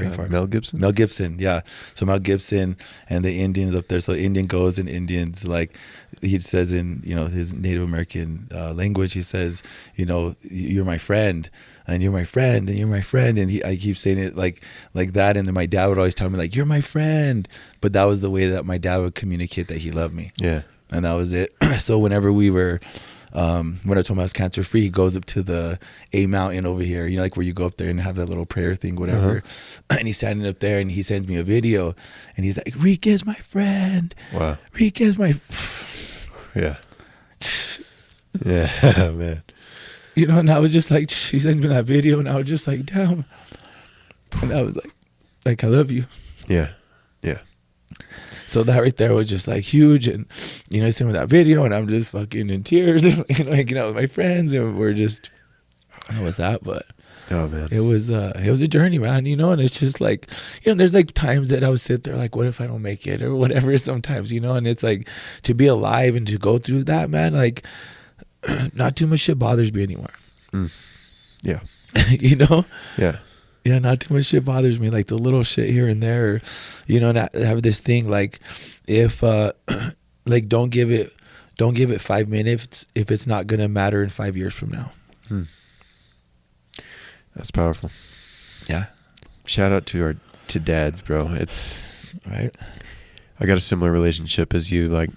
Gibson. Mel Gibson, yeah. So Mel Gibson and the Indians up there. So Indian goes, and Indians, like he says in his Native American language, he says, you're my friend, and you're my friend, and you're my friend, and I keep saying it like that. And then my dad would always tell me like, you're my friend, but that was the way that my dad would communicate that he loved me. Yeah, and that was it. So whenever we were. When I told him I was cancer free, he goes up to the A mountain over here, like where you go up there and have that little prayer thing, whatever. And he's standing up there, and he sends me a video, and he's like, Enrique is my friend. Wow. Enrique is my. Yeah. Yeah, man. And I was just like, he sends me that video, and I was just like, damn. And I was like, I love you. Yeah. Yeah. So that right there was just like huge, and he sent me that video, and I'm just fucking in tears, and hanging out with my friends, and we're just, how was that? But oh man, it was a journey, man. And it's just like, there's like times that I would sit there like, what if I don't make it or whatever? Sometimes, and it's like to be alive and to go through that, man. Like, not too much shit bothers me anymore. Yeah, Yeah. Yeah, not too much shit bothers me, like the little shit here and there, and I have this thing like, if like don't give it 5 minutes if it's not gonna matter in 5 years from now. That's powerful. Yeah. Shout out to dads, bro. It's right. I got a similar relationship as you. Like,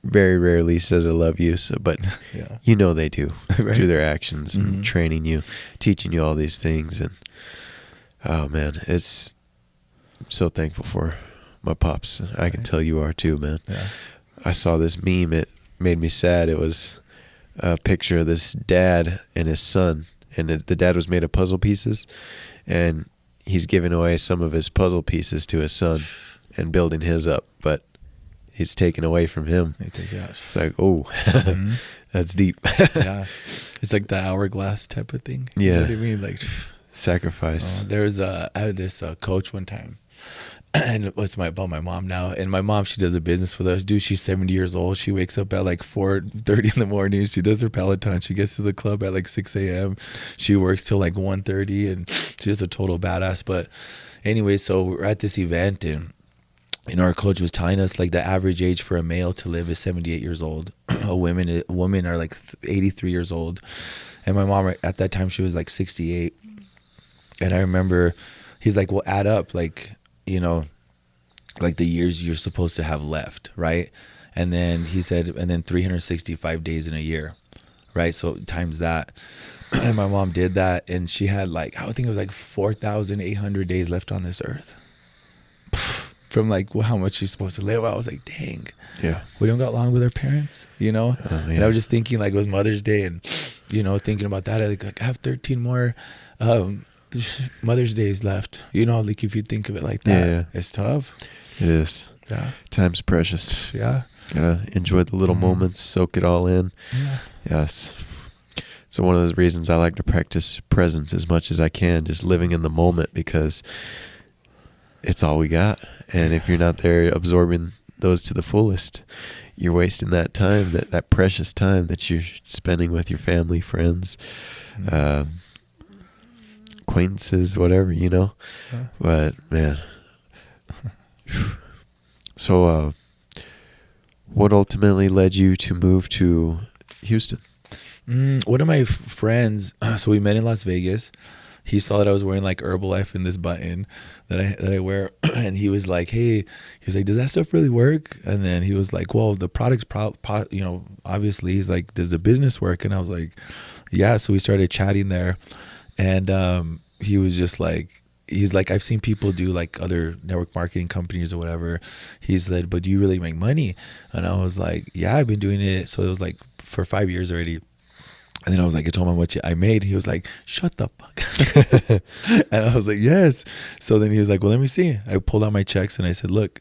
very rarely says I love you, but they do right? Through their actions and training you, teaching you all these things. And oh man, I'm so thankful for my pops. I can tell you are too, man. Yeah. I saw this meme. It made me sad. It was a picture of this dad and his son, and the dad was made of puzzle pieces, and he's giving away some of his puzzle pieces to his son and building his up, but he's taken away from him. It's like, oh, that's deep. Yeah, it's like the hourglass type of thing. Yeah, you know what I mean, like sacrifice. I had this coach one time, and it's about my mom now. And my mom, she does a business with us. Dude, she's 70 years old. She wakes up at like 4:30 in the morning. She does her Peloton. She gets to the club at like 6 a.m. She works till like 1:30, and she's a total badass. But anyway, so we're at this event, and our coach was telling us like the average age for a male to live is 78 years old. Women are like 83 years old. And my mom at that time, she was like 68. And I remember he's like, well, add up like, like the years you're supposed to have left, right? And then he said, and then 365 days in a year, right? So times that. And my mom did that, and she had like, I think it was like 4,800 days left on this earth. From like how much she's supposed to live. I was like, dang, we don't got long with our parents, And I was just thinking like it was Mother's Day, and thinking about that, I have 13 more Mother's Days left. Like if you think of it like that, it's tough. It is. Yeah, time's precious. Yeah, gotta enjoy the little moments, soak it all in. Yeah. Yes. So one of those reasons I like to practice presence as much as I can, just living in the moment, because it's all we got. And if you're not there absorbing those to the fullest, you're wasting that time, that precious time that you're spending with your family, friends. acquaintances, whatever, Yeah. But man, so what ultimately led you to move to Houston? One of my friends, so we met in Las Vegas. He saw that I was wearing like Herbalife in this button that I wear, and he was like, "Hey," he was like, "Does that stuff really work?" And then he was like, "Well, the product's obviously." He's like, "Does the business work?" And I was like, "Yeah." So we started chatting there, and he was just like, he's like, "I've seen people do like other network marketing companies or whatever." He's like, "But do you really make money?" And I was like, "Yeah, I've been doing it." So it was like for 5 years already. And then I was like, I told him how much I made. He was like, "Shut the fuck." And I was like, "Yes." So then he was like, "Well, let me see." I pulled out my checks and I said, "Look."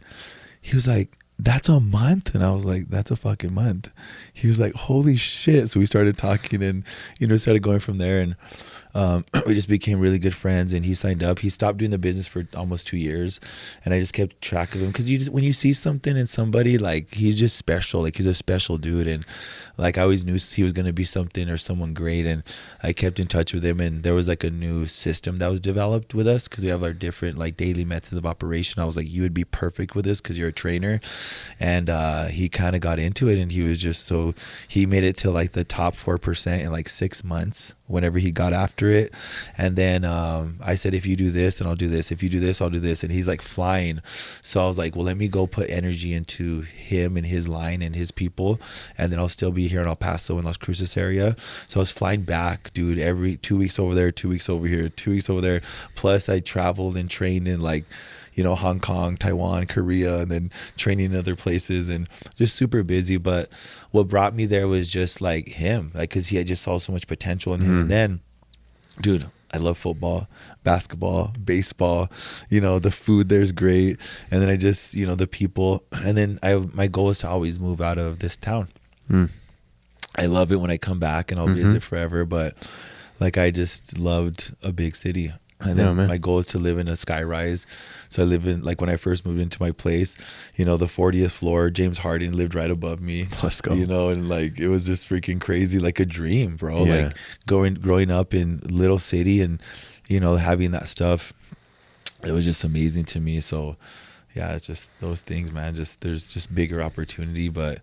He was like, "That's a month?" And I was like, "That's a fucking month." He was like, "Holy shit." So we started talking and, started going from there. And we just became really good friends, and he signed up. He stopped doing the business for almost 2 years, and I just kept track of him because when you see something in somebody, like, he's just special. Like, he's a special dude, and like, I always knew he was going to be something or someone great, and I kept in touch with him. And there was like a new system that was developed with us because we have our different like daily methods of operation. I was like, "You would be perfect with this because you're a trainer." And he kind of got into it, and he was just he made it to like the top 4% in like 6 months whenever he got after it. And then I said, "If you do this, then I'll do this. If you do this, I'll do this." And he's like flying. So I was like, "Well, let me go put energy into him and his line and his people, and then I'll still be here in El Paso and Las Cruces area." So I was flying back, dude, every 2 weeks over there, 2 weeks over here, 2 weeks over there. Plus I traveled and trained in like, Hong Kong, Taiwan, Korea, and then training in other places, and just super busy. But what brought me there was just like him, like, cause he had just saw so much potential in him. And then, dude, I love football, basketball, baseball, the food there's great. And then I just, the people, and then my goal is to always move out of this town. I love it when I come back and I'll visit forever, but like, I just loved a big city. And then my goal is to live in a skyrise. So I live in, like, when I first moved into my place, the 40th floor, James Harden lived right above me. Let's go. And like, it was just freaking crazy, like a dream, bro. Yeah. Like growing up in little city and, having that stuff, it was just amazing to me. So yeah, it's just those things, man. There's just bigger opportunity, but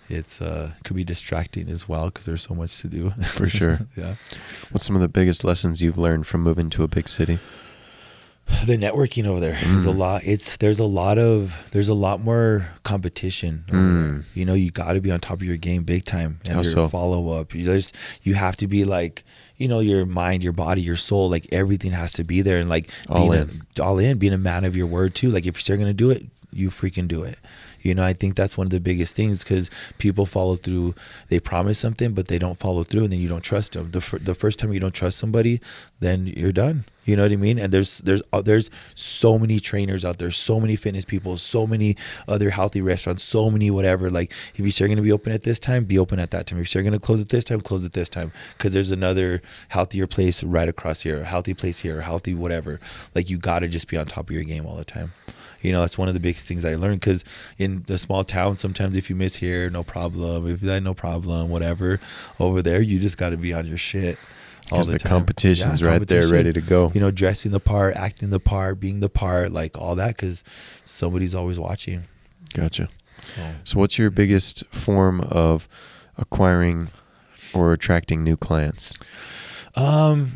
it's could be distracting as well because there's so much to do. For sure. Yeah. What's some of the biggest lessons you've learned from moving to a big city? The networking over there is a lot. There's a lot more competition over there. You got to be on top of your game big time, and your follow up. You have to be like, your mind, your body, your soul, like everything has to be there, and like all in, being a man of your word too. Like, if you're going to do it, you freaking do it. I think that's one of the biggest things, because people follow through. They promise something, but they don't follow through, and then you don't trust them. The first time you don't trust somebody, then you're done. You know what I mean? And there's so many trainers out there, so many fitness people, so many other healthy restaurants, so many whatever. Like, if you say you're going to be open at this time, be open at that time. If you say you're going to close at this time, close at this time. Because there's another healthier place right across here, a healthy place here, a healthy whatever. Like, you got to just be on top of your game all the time. That's one of the biggest things I learned, because in the small town, sometimes if you miss here, no problem. If that, no problem, whatever. Over there, you just got to be on your shit all the time. Competition's right there, ready to go. Dressing the part, acting the part, being the part, like all that, because somebody's always watching. Gotcha. So what's your biggest form of acquiring or attracting new clients?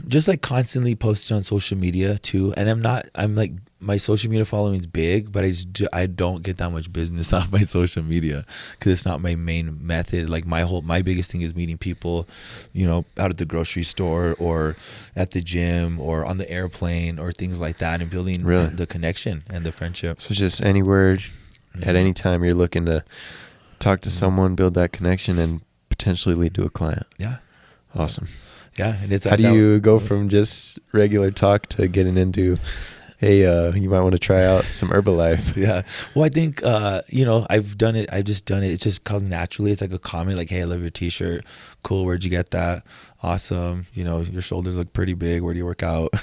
Just like constantly posting on social media too. And I'm like, my social media following is big, but I don't get that much business off my social media because it's not my main method. Like, my biggest thing is meeting people, out at the grocery store or at the gym or on the airplane or things like that, and building the connection and the friendship. So just anywhere, at any time you're looking to talk to someone, build that connection, and potentially lead to a client. Yeah. Awesome. Yeah. And it's how do you go from just regular talk to getting into, hey, you might want to try out some Herbalife? Yeah. Well, I think, I've done it. I've just done it. It just comes naturally. It's like a comment, like, "Hey, I love your t-shirt. Cool. Where'd you get that? Awesome. Your shoulders look pretty big. Where do you work out?"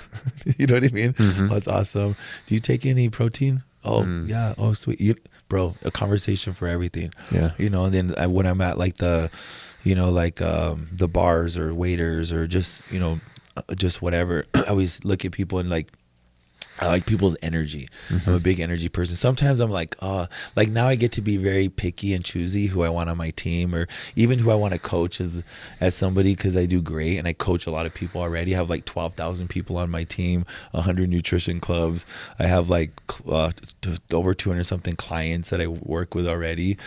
You know what I mean? Oh, that's awesome. "Do you take any protein?" "Oh, yeah." "Oh, sweet." Bro, a conversation for everything. Yeah. And then when I'm at like the bars or waiters or just, just whatever. I always look at people and like, I like people's energy. I'm a big energy person. Sometimes I'm like, like now I get to be very picky and choosy who I want on my team, or even who I want to coach as somebody, because I do great and I coach a lot of people already. I have like 12,000 people on my team, 100 nutrition clubs. I have like over 200 something clients that I work with already.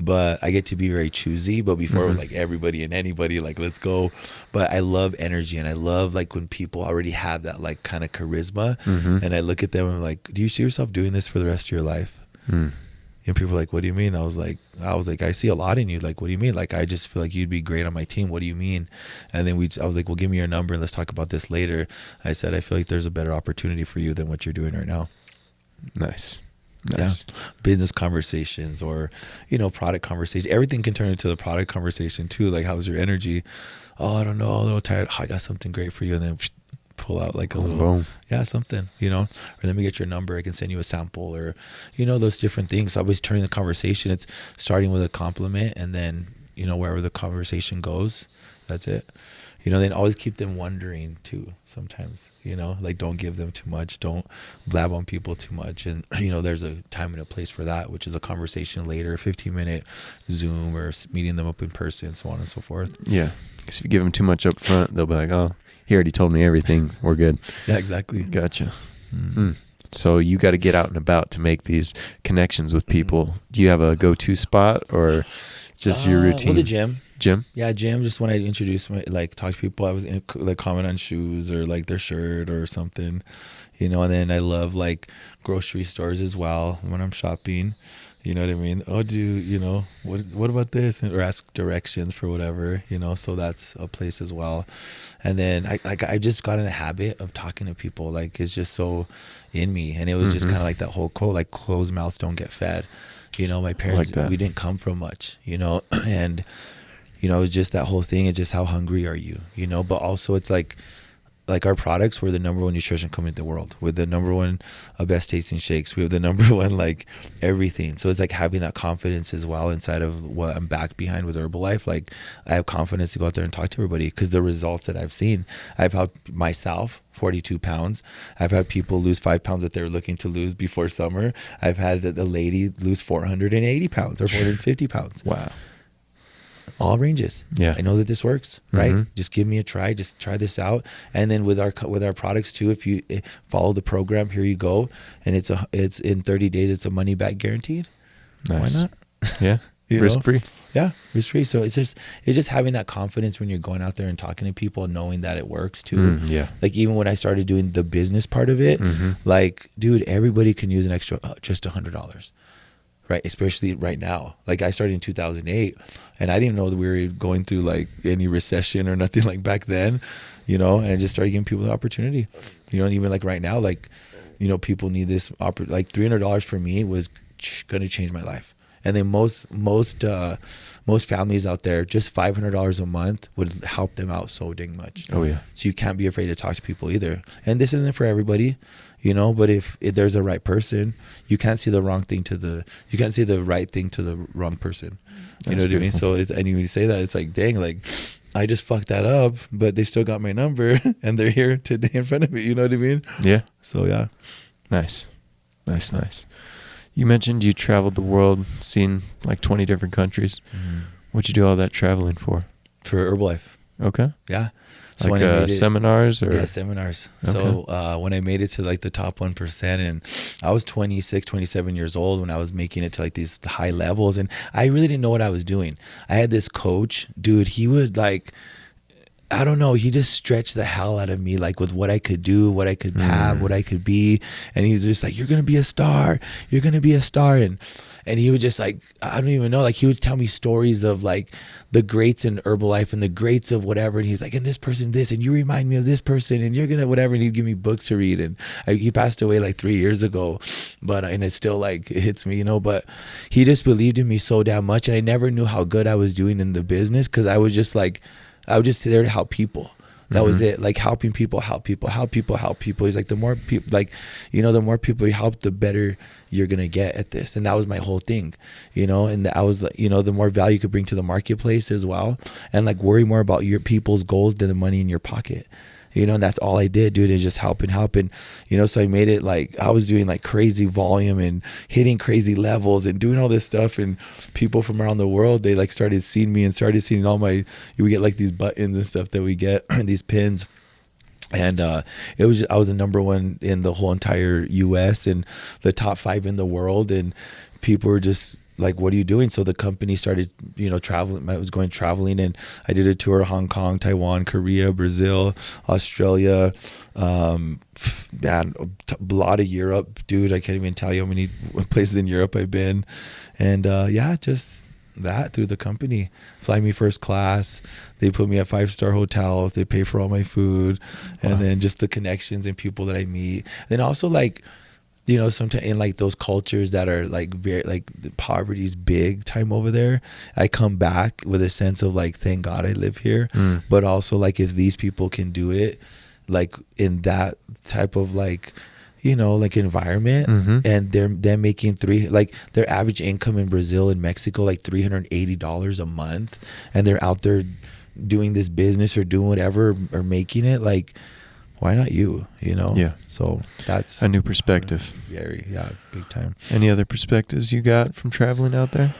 But I get to be very choosy. But before it was like everybody and anybody, like let's go. But I love energy, and I love like when people already have that like kind of charisma. And I look at them and I'm like, do you see yourself doing this for the rest of your life? And people are like, what do you mean? I was like, I see a lot in you. Like, what do you mean? Like, I just feel like you'd be great on my team. What do you mean? And then I was like, well, give me your number and let's talk about this later. I said, I feel like there's a better opportunity for you than what you're doing right now. Nice. Yeah. Business conversations, or, product conversation. Everything can turn into the product conversation too. Like, how's your energy? Oh, I don't know. A little tired. Oh, I got something great for you. And then pull out like a little, boom. Yeah, something, or let me get your number. I can send you a sample, or, those different things. So I always turning the conversation. It's starting with a compliment, and then, wherever the conversation goes, that's it. Then always keep them wondering too sometimes, like don't give them too much. Don't blab on people too much. And, there's a time and a place for that, which is a conversation later, 15-minute Zoom, or meeting them up in person, so on and so forth. Yeah. Because if you give them too much up front, they'll be like, oh, he already told me everything. We're good. Yeah, exactly. Gotcha. So you got to get out and about to make these connections with people. Do you have a go-to spot, or just your routine? Well, the gym. Gym? Yeah, gym. Just when I introduce talk to people, I was comment on shoes or like their shirt or something, and then I love like grocery stores as well when I'm shopping. You know what I mean? Oh, what about this? Or ask directions for whatever, so that's a place as well. And then I just got in a habit of talking to people. Like, it's just so in me. And it was just kind of like that whole quote, like closed mouths don't get fed. My parents, we didn't come from much, and, it was just that whole thing. It's just how hungry are you, but also it's like our products, we're the number one nutrition company in the world. We're the number one best tasting shakes. We have the number one like everything. So it's like having that confidence as well inside of what I'm back behind with Herbalife. Like, I have confidence to go out there and talk to everybody, because the results that I've seen, I've helped myself 42 pounds. I've had people lose 5 pounds that they were looking to lose before summer. I've had a lady lose 480 pounds or 450 pounds. Wow. All ranges. Yeah, I know that this works, right? Just give me a try. Just try this out. And then with our products too, if you follow the program, here you go. And it's in 30 days. It's a money back guaranteed. Nice. Why not? Yeah, risk free. Yeah, risk free. So it's just having that confidence when you're going out there and talking to people, knowing that it works too. Yeah. Like, even when I started doing the business part of it, like, dude, everybody can use an extra just $100. Right, especially right now. Like, I started in 2008, and I didn't know that we were going through like any recession or nothing like back then, and I just started giving people the opportunity, and even like right now, like, people need this like $300 for me was going to change my life. And then most families out there, just $500 a month would help them out so dang much. Oh yeah. So you can't be afraid to talk to people either. And this isn't for everybody, but if there's a right person, you can't see the right thing to the wrong person. You know what I mean? So and when you say that, it's like, dang, like, I just fucked that up, but they still got my number and they're here today in front of me. You know what I mean? Yeah. So yeah. Nice. You mentioned you traveled the world, seen like 20 different countries. What'd you do all that traveling for? For Herbalife. Okay. Yeah. So like seminars or? Yeah, seminars. Okay. So when I made it to like the top 1%, and I was 26, 27 years old when I was making it to like these high levels, and I really didn't know what I was doing. I had this coach, dude, he would like, I don't know, he just stretched the hell out of me, like with what I could do, what I could have, what I could be. And he's just like, you're going to be a star. You're going to be a star. And he would just like, I don't even know, like he would tell me stories of like the greats in Herbalife and the greats of whatever. And he's like, and this person, this, and you remind me of this person, and you're going to whatever. And he'd give me books to read. And he passed away like 3 years ago, and it still like it hits me, but he just believed in me so damn much. And I never knew how good I was doing in the business, because I was just there to help people. That was it. Like helping people, help people. He's like, the more people, like, the more people you help, the better you're going to get at this. And that was my whole thing, and I was like, the more value you could bring to the marketplace as well. And like worry more about your people's goals than the money in your pocket. and that's all I did, dude, is just help. And, so I made it like I was doing like crazy volume and hitting crazy levels and doing all this stuff. And people from around the world, they like started seeing me and started seeing we get like these buttons and stuff that we get, these pins. And I was the number one in the whole entire US and the top 5 in the world. And people were just like, what are you doing? So the company started, traveling. I was going traveling, and I did a tour of Hong Kong, Taiwan, Korea, Brazil, Australia, a lot of Europe, dude. I can't even tell you how many places in Europe I've been. And just that through the company. Fly me first class. They put me at 5-star hotels. They pay for all my food. Wow. And then just the connections and people that I meet. And also like, sometimes in like those cultures that are like very like the poverty's big time over there, I come back with a sense of like, thank God I live here. But also like, if these people can do it like in that type of like, like environment, and they're making their average income in Brazil and Mexico like $380 a month, and they're out there doing this business or doing whatever or making it, like, why not you? Yeah. So that's a new perspective. Very, big time. Any other perspectives you got from traveling out there?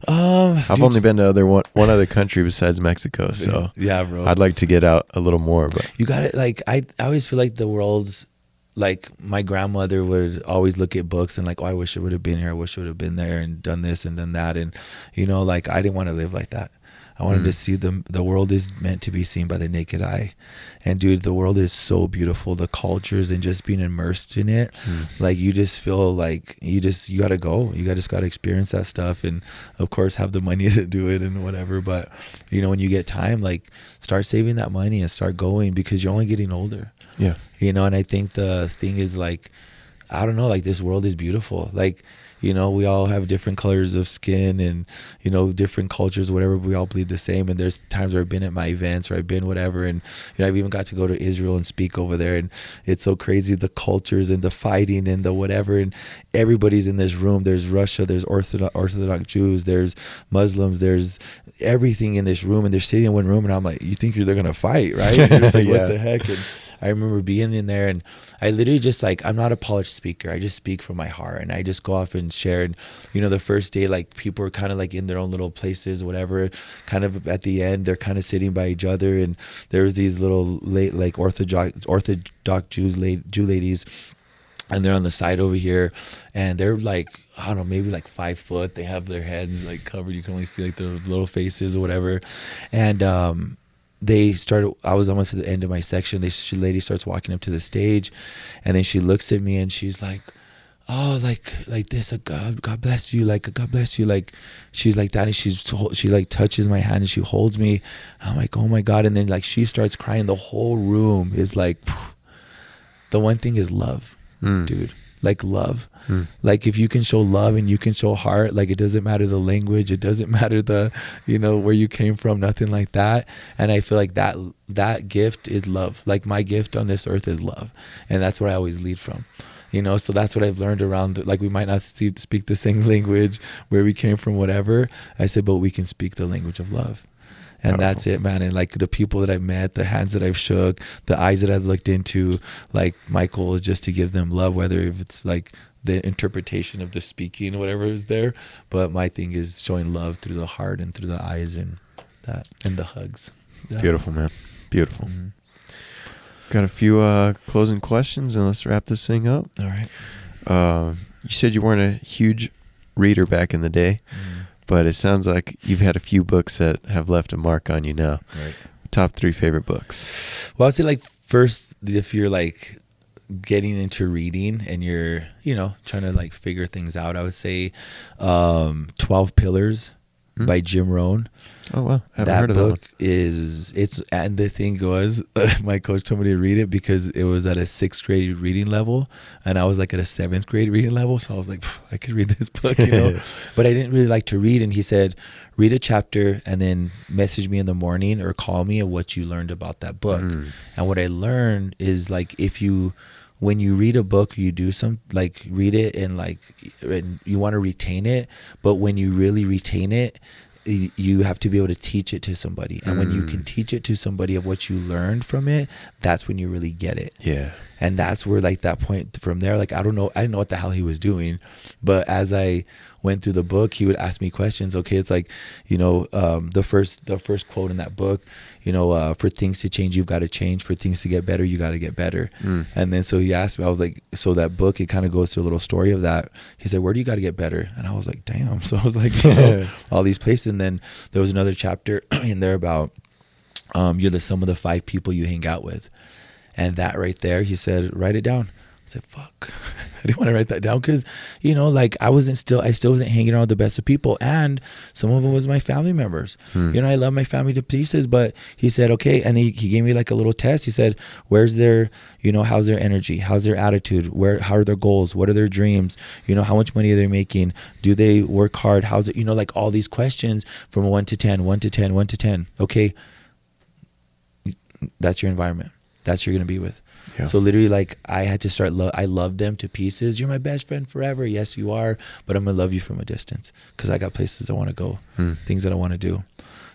I've only been to one other country besides Mexico, so yeah, bro. I'd like to get out a little more, but you got it. Like I always feel like the world's like, my grandmother would always look at books and like, oh, I wish I would have been here. I wish I would have been there and done this and done that. And like, I didn't want to live like that. I wanted to see the world is meant to be seen by the naked eye. And dude, the world is so beautiful. The cultures and just being immersed in it. Like, you just feel like you got to go. You just got to experience that stuff. And of course, have the money to do it and whatever. But, when you get time, like, start saving that money and start going, because you're only getting older. Yeah. And I think the thing is like, I don't know, like, this world is beautiful. Like, we all have different colors of skin and, different cultures, whatever. We all bleed the same. And there's times where I've been at my events or I've been whatever. And, I've even got to go to Israel and speak over there. And it's so crazy, the cultures and the fighting and the whatever. And everybody's in this room. There's Russia, there's Orthodox Jews, there's Muslims, there's everything in this room. And they're sitting in one room. And I'm like, you think they're going to fight, right? And you're just like, what the heck? And I remember being in there, and I literally just like, I'm not a polished speaker. I just speak from my heart, and I just go off and share. And, the first day, like, people are kind of like in their own little places, whatever. Kind of at the end, they're kind of sitting by each other. And there was these little like Orthodox Jew ladies, and they're on the side over here, and they're like, I don't know, maybe like 5 foot. They have their heads like covered. You can only see like their little faces or whatever. And, I was almost at the end of my section. This lady starts walking up to the stage, and then she looks at me and she's like, oh, like this, God bless you, like, God bless you, like, she's like that. And she like touches my hand and she holds me. I'm like, oh my God. And then like, she starts crying. The whole room is like, the one thing is love, dude. Like, love. Like, if you can show love and you can show heart, like, it doesn't matter the language, it doesn't matter the, where you came from, nothing like that. And I feel like that gift is love. Like, my gift on this earth is love, and that's where I always lead from. So that's what I've learned around, like, we might not speak the same language, where we came from, whatever. I said, but we can speak the language of love. And powerful. That's it, man. And like, the people that I've met, the hands that I've shook, the eyes that I've looked into, like, my goal is just to give them love, whether if it's like the interpretation of the speaking or whatever is there. But my thing is showing love through the heart and through the eyes and that, and the hugs. Yeah. Beautiful, man. Beautiful. Got a few closing questions, and let's wrap this thing up. All right. You said you weren't a huge reader back in the day. But it sounds like you've had a few books that have left a mark on you now. Right. Top 3 favorite books. Well, I'd say, like, first, if you're like getting into reading and you're, trying to like figure things out, I would say 12 Pillars by Jim Rohn. Oh, wow. Haven't heard of that book. And the thing was, my coach told me to read it because it was at a 6th grade reading level, and I was like at a 7th grade reading level. So I was like, I could read this book, but I didn't really like to read. And he said, read a chapter and then message me in the morning or call me of what you learned about that book. And what I learned is, like, when you read a book, you do read it and you want to retain it. But when you really retain it, you have to be able to teach it to somebody. And when you can teach it to somebody of what you learned from it, that's when you really get it. Yeah. And that's where like that point from there, like, I didn't know what the hell he was doing. But as I went through the book, he would ask me questions. Okay. It's like, the first quote in that book, for things to change, you've got to change. For things to get better, you got to get better. And then, so he asked me, I was like, so that book, it kind of goes through a little story of that. He said, where do you got to get better? And I was like, damn. So I was like, all these places. And then there was another chapter in there about, you're the sum of the 5 people you hang out with. And that right there, he said, write it down. I said, fuck, I didn't want to write that down because, like I still wasn't hanging around with the best of people. And some of them was my family members. I love my family to pieces, but he said, okay. And he gave me like a little test. He said, where's their, how's their energy? How's their attitude? How are their goals? What are their dreams? How much money are they making? Do they work hard? How's it, like all these questions from 1 to 10, 1 to 10, 1 to 10. Okay. That's your environment. That's who you're going to be with. Yeah. So literally, like, I had to start, I love them to pieces. You're my best friend forever. Yes, you are. But I'm going to love you from a distance because I got places I want to go, things that I want to do.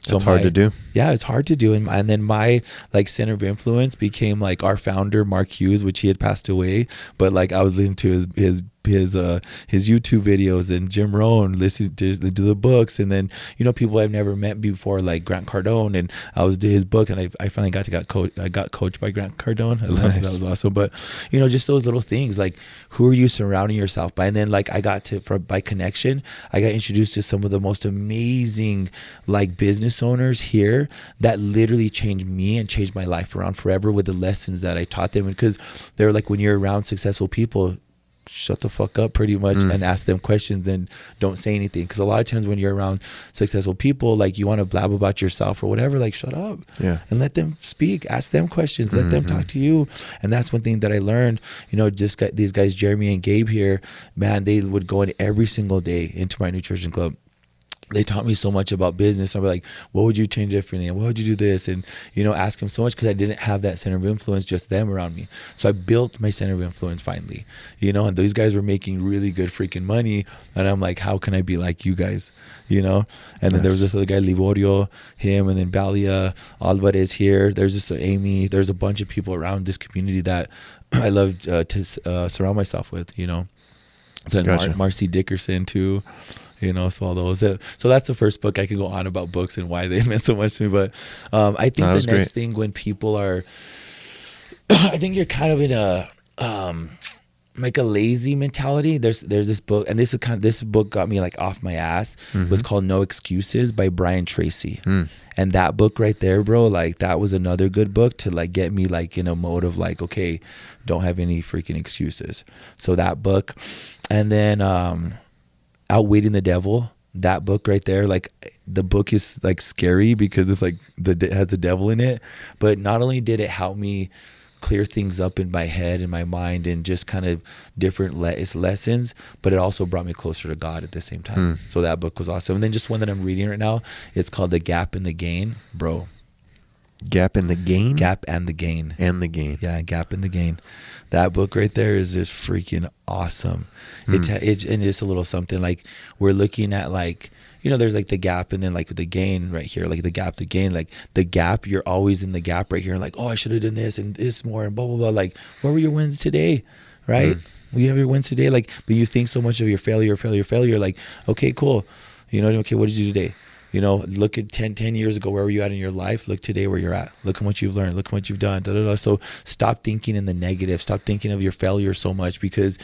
So it's hard to do. Yeah, it's hard to do. And then my like center of influence became like our founder, Mark Hughes, which he had passed away. But like I was listening to his YouTube videos and Jim Rohn, listening to the books. And then, people I've never met before, like Grant Cardone. And I was doing his book and I finally got coached by Grant Cardone. I love it. That was awesome. But, just those little things, like who are you surrounding yourself by? And then like I got by connection, I got introduced to some of the most amazing like business owners here that literally changed me and changed my life around forever with the lessons that I taught them. Because they're like, when you're around successful people, shut the fuck up pretty much and ask them questions and don't say anything. Because a lot of times when you're around successful people, like you want to blab about yourself or whatever, like shut up and let them speak, ask them questions, let them talk to you. And that's one thing that I learned, these guys, Jeremy and Gabe here, man, they would go in every single day into my nutrition club. They taught me so much about business. I'm like, what would you change differently? And what would you do this? And, ask them so much because I didn't have that center of influence, just them around me. So I built my center of influence finally, and these guys were making really good freaking money. And I'm like, how can I be like you guys? And then there was this other guy, Livorio, him, and then Balia, Alvarez here. There's just Amy. There's a bunch of people around this community that I love to surround myself with, So gotcha. Marcy Dickerson too. So all those. So that's the first book. I could go on about books and why they meant so much to me. But I think the next thing when people are, I think you're kind of in a like a lazy mentality. There's this book, and this book got me like off my ass. It was called No Excuses by Brian Tracy. And that book right there, bro, like that was another good book to like get me like in a mode of like, okay, don't have any freaking excuses. So that book, and then Outwitting the Devil, that book right there, like the book is like scary because it's like it has the devil in it. But not only did it help me clear things up in my head and my mind and just kind of different lessons, but it also brought me closer to God at the same time. So that book was awesome. And then just one that I'm reading right now, it's called The Gap and the Gain, bro. Gap and the Gain? Gap and the Gain. And the Gain. Yeah, Gap and the Gain. That book right there is just freaking awesome. And it's a little something like we're looking at like, there's like the gap and then like the gain right here, like the gap, the gain, like the gap, you're always in the gap right here. Like, oh, I should have done this and this more and blah, blah, blah. Like, what were your wins today? Right? You have your wins today. Like, but you think so much of your failure. Like, okay, cool. Okay, what did you do today? Look at 10 years ago, where were you at in your life? Look today where you're at. Look how much you've learned. Look how much you've done. Da, da, da. So stop thinking in the negative. Stop thinking of your failure so much because,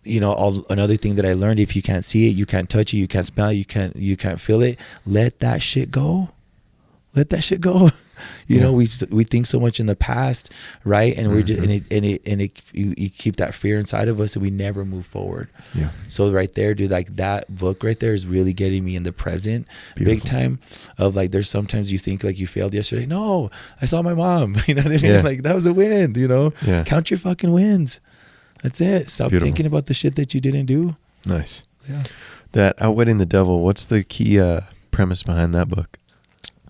another thing that I learned, if you can't see it, you can't touch it, you can't smell it, you can't feel it, let that shit go. Let that shit go. We think so much in the past, right? And we're just you keep that fear inside of us, and we never move forward. Yeah. So right there, dude, like that book right there is really getting me in the present, big time. Of like, there's sometimes you think like you failed yesterday. No, I saw my mom. You know what I mean? Yeah. Like that was a win. Yeah. Count your fucking wins. That's it. Stop thinking about the shit that you didn't do. Nice. Yeah. That Outwitting the Devil. What's the key premise behind that book?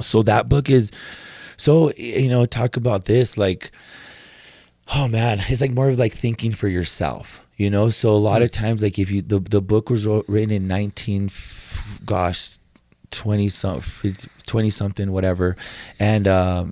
So that book is. So, talk about this, like, oh man, it's like more of like thinking for yourself, So a lot of times, like if the book was written in 20 something, whatever. And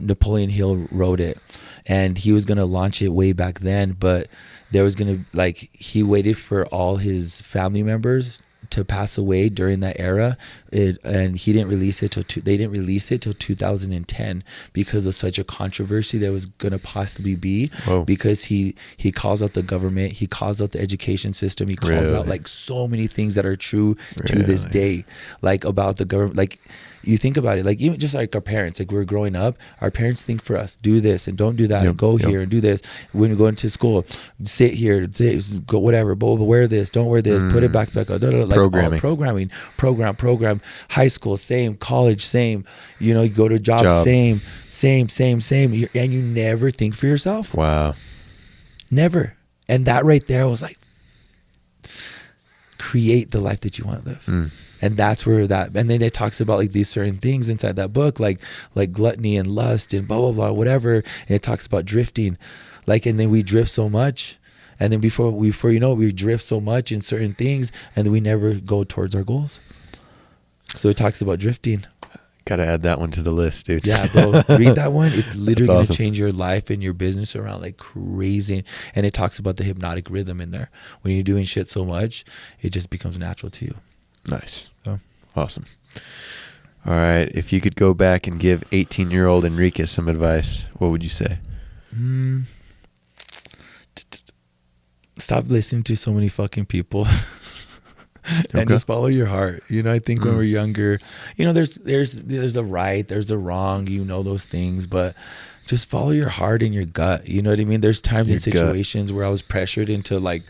Napoleon Hill wrote it, and he was going to launch it way back then, but there was going to, like, he waited for all his family members to pass away during that era, and he didn't release it till they didn't release it till 2010 because of such a controversy that was going to possibly be. Whoa. Because he calls out the government, he calls out the education system, he calls Really? out like so many things that are true to this day, like about the government. Like, you think about it, like even just like our parents, like we're growing up, our parents think for us, do this and don't do that, and go here and do this. When you go into school, sit here, go whatever, but wear this, don't wear this, put it back, like programming. program, high school, same, college, same, you know, you go to job. same, and you never think for yourself. Wow. Never. And that right there was like, create the life that you want to live. And that's where that, and then it talks about like these certain things inside that book, like gluttony and lust and blah, blah, blah, whatever. And it talks about drifting, like, and then we drift so much. And then before you know, we drift so much in certain things, and then we never go towards our goals. So it talks about drifting. Got to add that one to the list, dude. Yeah, bro. Read that one. It's literally awesome. Going to change your life and your business around like crazy. And it talks about the hypnotic rhythm in there. When you're doing shit so much, it just becomes natural to you. Nice. So. Awesome. All right. If you could go back and give 18-year-old Enrique some advice, what would you say? Stop listening to so many fucking people. And just follow your heart. You know, I think when we're younger, you know, there's the right, there's the wrong, you know, those things, but just follow your heart and your gut. You know what I mean? There's times and situations where I was pressured into like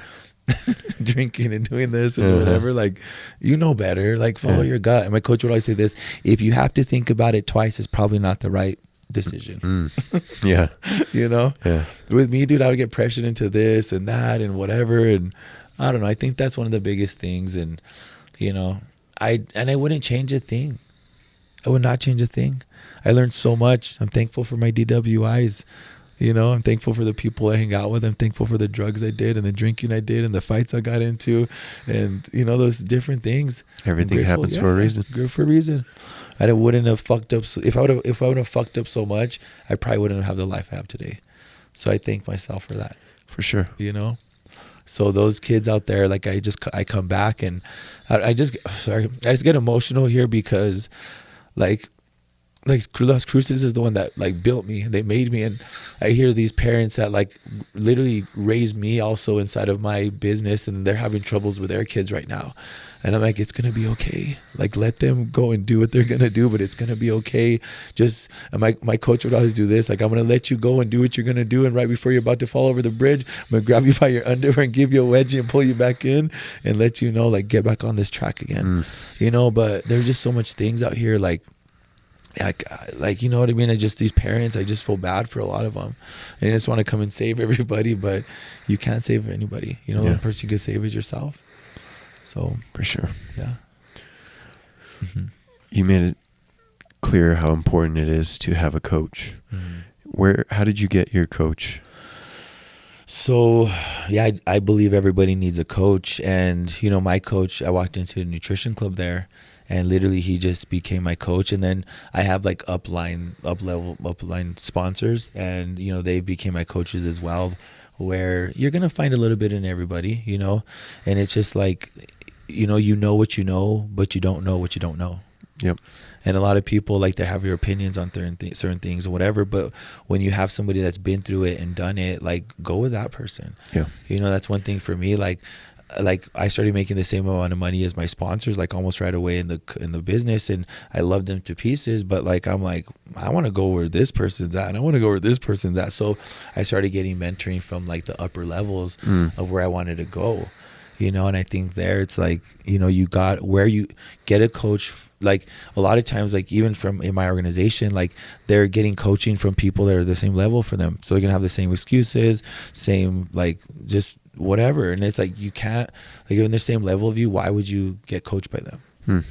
drinking and doing this and whatever, like, you know better, like follow your gut. And my coach would always say this: if you have to think about it twice, it's probably not the right decision. Yeah. You know? Yeah. With me, dude, I would get pressured into this and that and whatever, and I don't know. I think that's one of the biggest things. And, you know, I wouldn't change a thing. I would not change a thing. I learned so much. I'm thankful for my DWIs. You know, I'm thankful for the people I hang out with. I'm thankful for the drugs I did and the drinking I did and the fights I got into and, you know, those different things. Everything happens for a reason. Good for a reason. And I wouldn't have fucked up. If I would have fucked up so much, I probably wouldn't have the life I have today. So I thank myself for that. For sure. You know? So those kids out there, like I come back and I just get emotional here because like Las Cruces is the one that like built me. They made me, and I hear these parents that like literally raised me also inside of my business, and they're having troubles with their kids right now. And I'm like, it's going to be okay. Like, let them go and do what they're going to do, but it's going to be okay. Just, and my coach would always do this. Like, I'm going to let you go and do what you're going to do. And right before you're about to fall over the bridge, I'm going to grab you by your underwear and give you a wedgie and pull you back in and let you know, like, get back on this track again. You know, but there's just so much things out here, like, you know what I mean? I just, these parents, I just feel bad for a lot of them. And I just want to come and save everybody, but you can't save anybody. You know, the person you can save is yourself. So for sure. Yeah. You made it clear how important it is to have a coach. How did you get your coach? So, yeah, I believe everybody needs a coach. And, you know, my coach, I walked into a nutrition club there, and literally he just became my coach. And then I have like upline sponsors, and, you know, they became my coaches as well, where you're going to find a little bit in everybody, you know, and it's just like, you know what you know, but you don't know what you don't know. Yep. And a lot of people, like, they have your opinions on certain things or whatever, but when you have somebody that's been through it and done it, like, go with that person. Yeah. You know, that's one thing for me. Like I started making the same amount of money as my sponsors, like almost right away in the business, and I love them to pieces. But like, I'm like, I want to go where this person's at, and I want to go where this person's at. So I started getting mentoring from like the upper levels of where I wanted to go, you know. And I think there, it's like, you know, you got where you get a coach. Like a lot of times, like even from in my organization, like they're getting coaching from people that are the same level for them, so they're gonna have the same excuses, same like just whatever. And it's like, you can't, like, you're in the same level of you, why would you get coached by them?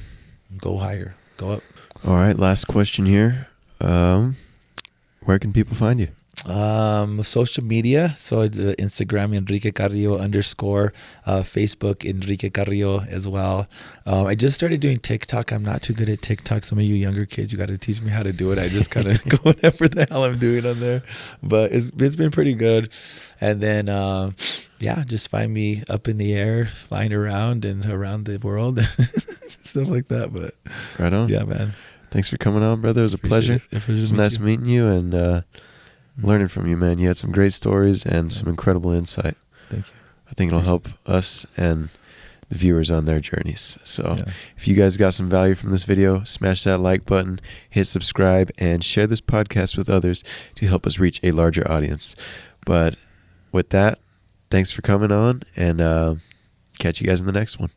Go higher, go up. All right, last question here. Where can people find you? Social media. So Instagram, Enrique Carrillo _, Facebook, Enrique Carrillo as well. I just started doing TikTok. I'm not too good at TikTok. Some of you younger kids, you got to teach me how to do it. I just kind of go whatever the hell I'm doing on there, but it's been pretty good. And then, just find me up in the air, flying around and around the world, stuff like that. But right on. Yeah, man. Thanks for coming on, brother. It was a pleasure. It was nice meeting you and learning from you, man. You had some great stories and some incredible insight. Thank you. I think it'll help us and the viewers on their journeys. So if you guys got some value from this video, smash that like button, hit subscribe, and share this podcast with others to help us reach a larger audience. But with that, thanks for coming on, and catch you guys in the next one.